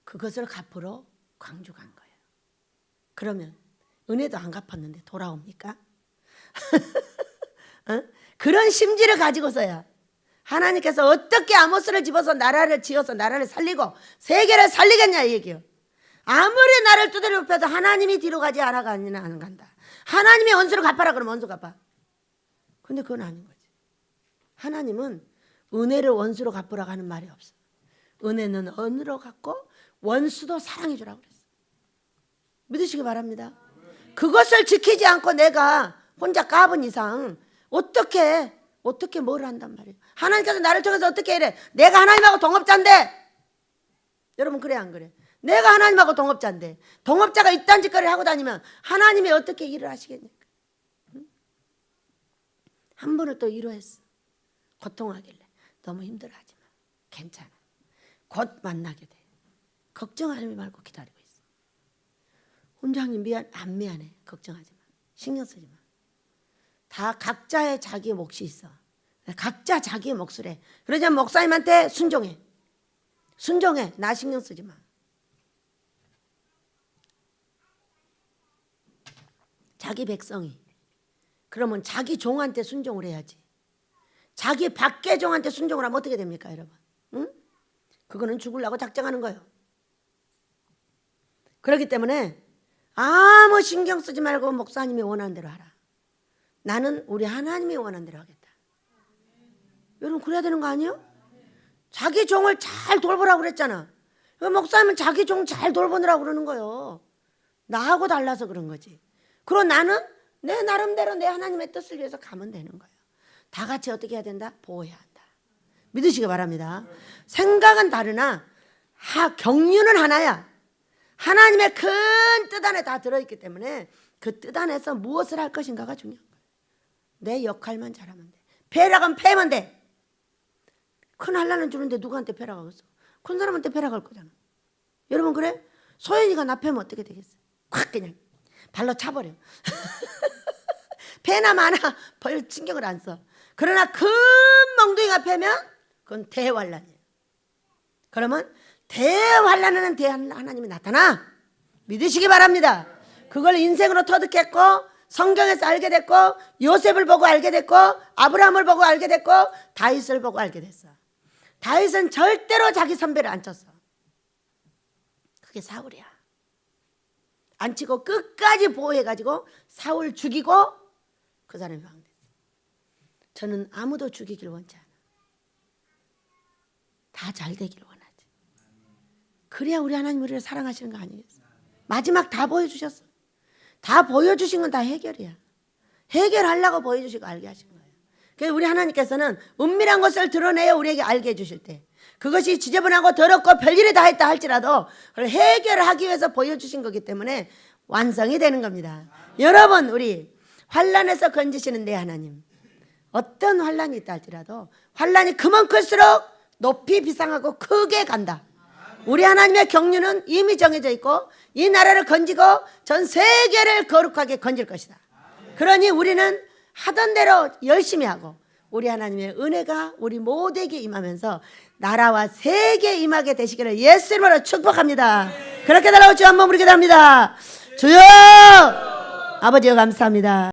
그것을 갚으러 광주 간 거예요. 그러면 은혜도 안 갚았는데 돌아옵니까? 어? 그런 심지를 가지고서야 하나님께서 어떻게 아모스를 집어서 나라를 지어서 나라를 살리고 세계를 살리겠냐 이 얘기요. 아무리 나를 두드려 펴도 하나님이 뒤로 가지 않아가니는 안 간다. 하나님이 원수를 갚아라 그러면 원수 갚아. 근데 그건 아닌 거지. 하나님은 은혜를 원수로 갚으라고 하는 말이 없어. 은혜는 언으로 갚고 원수도 사랑해 주라고 그랬어. 믿으시기 바랍니다. 그것을 지키지 않고 내가 혼자 까본 이상 어떻게 뭘 한단 말이에요. 하나님께서 나를 통해서 어떻게 이래. 내가 하나님하고 동업자인데. 여러분 그래 안 그래? 내가 하나님하고 동업자인데 동업자가 이딴 짓거리를 하고 다니면 하나님이 어떻게 일을 하시겠냐고. 응? 한 번을 또 위로했어. 고통하길래 너무 힘들어하지 마. 괜찮아. 곧 만나게 돼. 걱정하지 말고 기다리고 있어. 원장님 안 미안해. 걱정하지 마. 신경 쓰지 마. 다 각자의 자기의 몫이 있어. 각자 자기의 몫을 해. 그러지 않으면 목사님한테 순종해. 순종해. 나 신경 쓰지 마. 자기 백성이 그러면 자기 종한테 순종을 해야지. 자기 밖의 종한테 순종을 하면 어떻게 됩니까 여러분? 응? 그거는 죽으려고 작정하는 거예요. 그렇기 때문에 아무 신경 쓰지 말고 목사님이 원하는 대로 하라. 나는 우리 하나님이 원하는 대로 하겠다. 여러분 그래야 되는 거 아니에요? 자기 종을 잘 돌보라고 그랬잖아. 목사님은 자기 종 잘 돌보느라고 그러는 거예요. 나하고 달라서 그런 거지. 그럼 나는 내 나름대로 내 하나님의 뜻을 위해서 가면 되는 거예요. 다 같이 어떻게 해야 된다? 보호해야 한다. 믿으시기 바랍니다. 생각은 다르나 경륜은 하나야. 하나님의 큰 뜻 안에 다 들어있기 때문에 그 뜻 안에서 무엇을 할 것인가가 중요한 거예요. 내 역할만 잘하면 돼. 배락은 패면 돼. 큰 환난을 주는데 누구한테 배락하겠어? 큰 사람한테 배락할 거잖아. 여러분 그래? 소연이가 나 패면 어떻게 되겠어? 확 그냥 발로 차버려. 패나 마나 별 신경을 안 써. 그러나 큰 멍둥이가 패면 그건 대환란이에요. 그러면 대환란에는 하나님이 나타나. 믿으시기 바랍니다. 그걸 인생으로 터득했고 성경에서 알게 됐고 요셉을 보고 알게 됐고 아브라함을 보고 알게 됐고 다윗을 보고 알게 됐어. 다윗은 절대로 자기 선배를 안 쳤어. 그게 사울이야. 안 치고 끝까지 보호해가지고 사울 죽이고 그 사람이 왕 됐어. 저는 아무도 죽이길 원치 않아. 다 잘 되길 원하지. 그래야 우리 하나님 우리를 사랑하시는 거 아니겠어? 마지막 다 보여주셨어. 다 보여주신 건 다 해결이야. 해결하려고 보여주시고 알게 하신 거예요. 그래서 우리 하나님께서는 은밀한 것을 드러내어 우리에게 알게 해주실 때 그것이 지저분하고 더럽고 별일이 다 했다 할지라도 그걸 해결하기 위해서 보여주신 거기 때문에 완성이 되는 겁니다. 여러분 우리 환난에서 건지시는 내 하나님 어떤 환난이 있다 할지라도 환난이 크면 클수록 높이 비상하고 크게 간다. 우리 하나님의 경륜은 이미 정해져 있고 이 나라를 건지고 전 세계를 거룩하게 건질 것이다. 그러니 우리는 하던 대로 열심히 하고 우리 하나님의 은혜가 우리 모두에게 임하면서 나라와 세계에 임하게 되시기를 예수 이름으로 축복합니다. 그렇게 달라고 주 한번 부르게 됩니다. 주여 아버지여 감사합니다.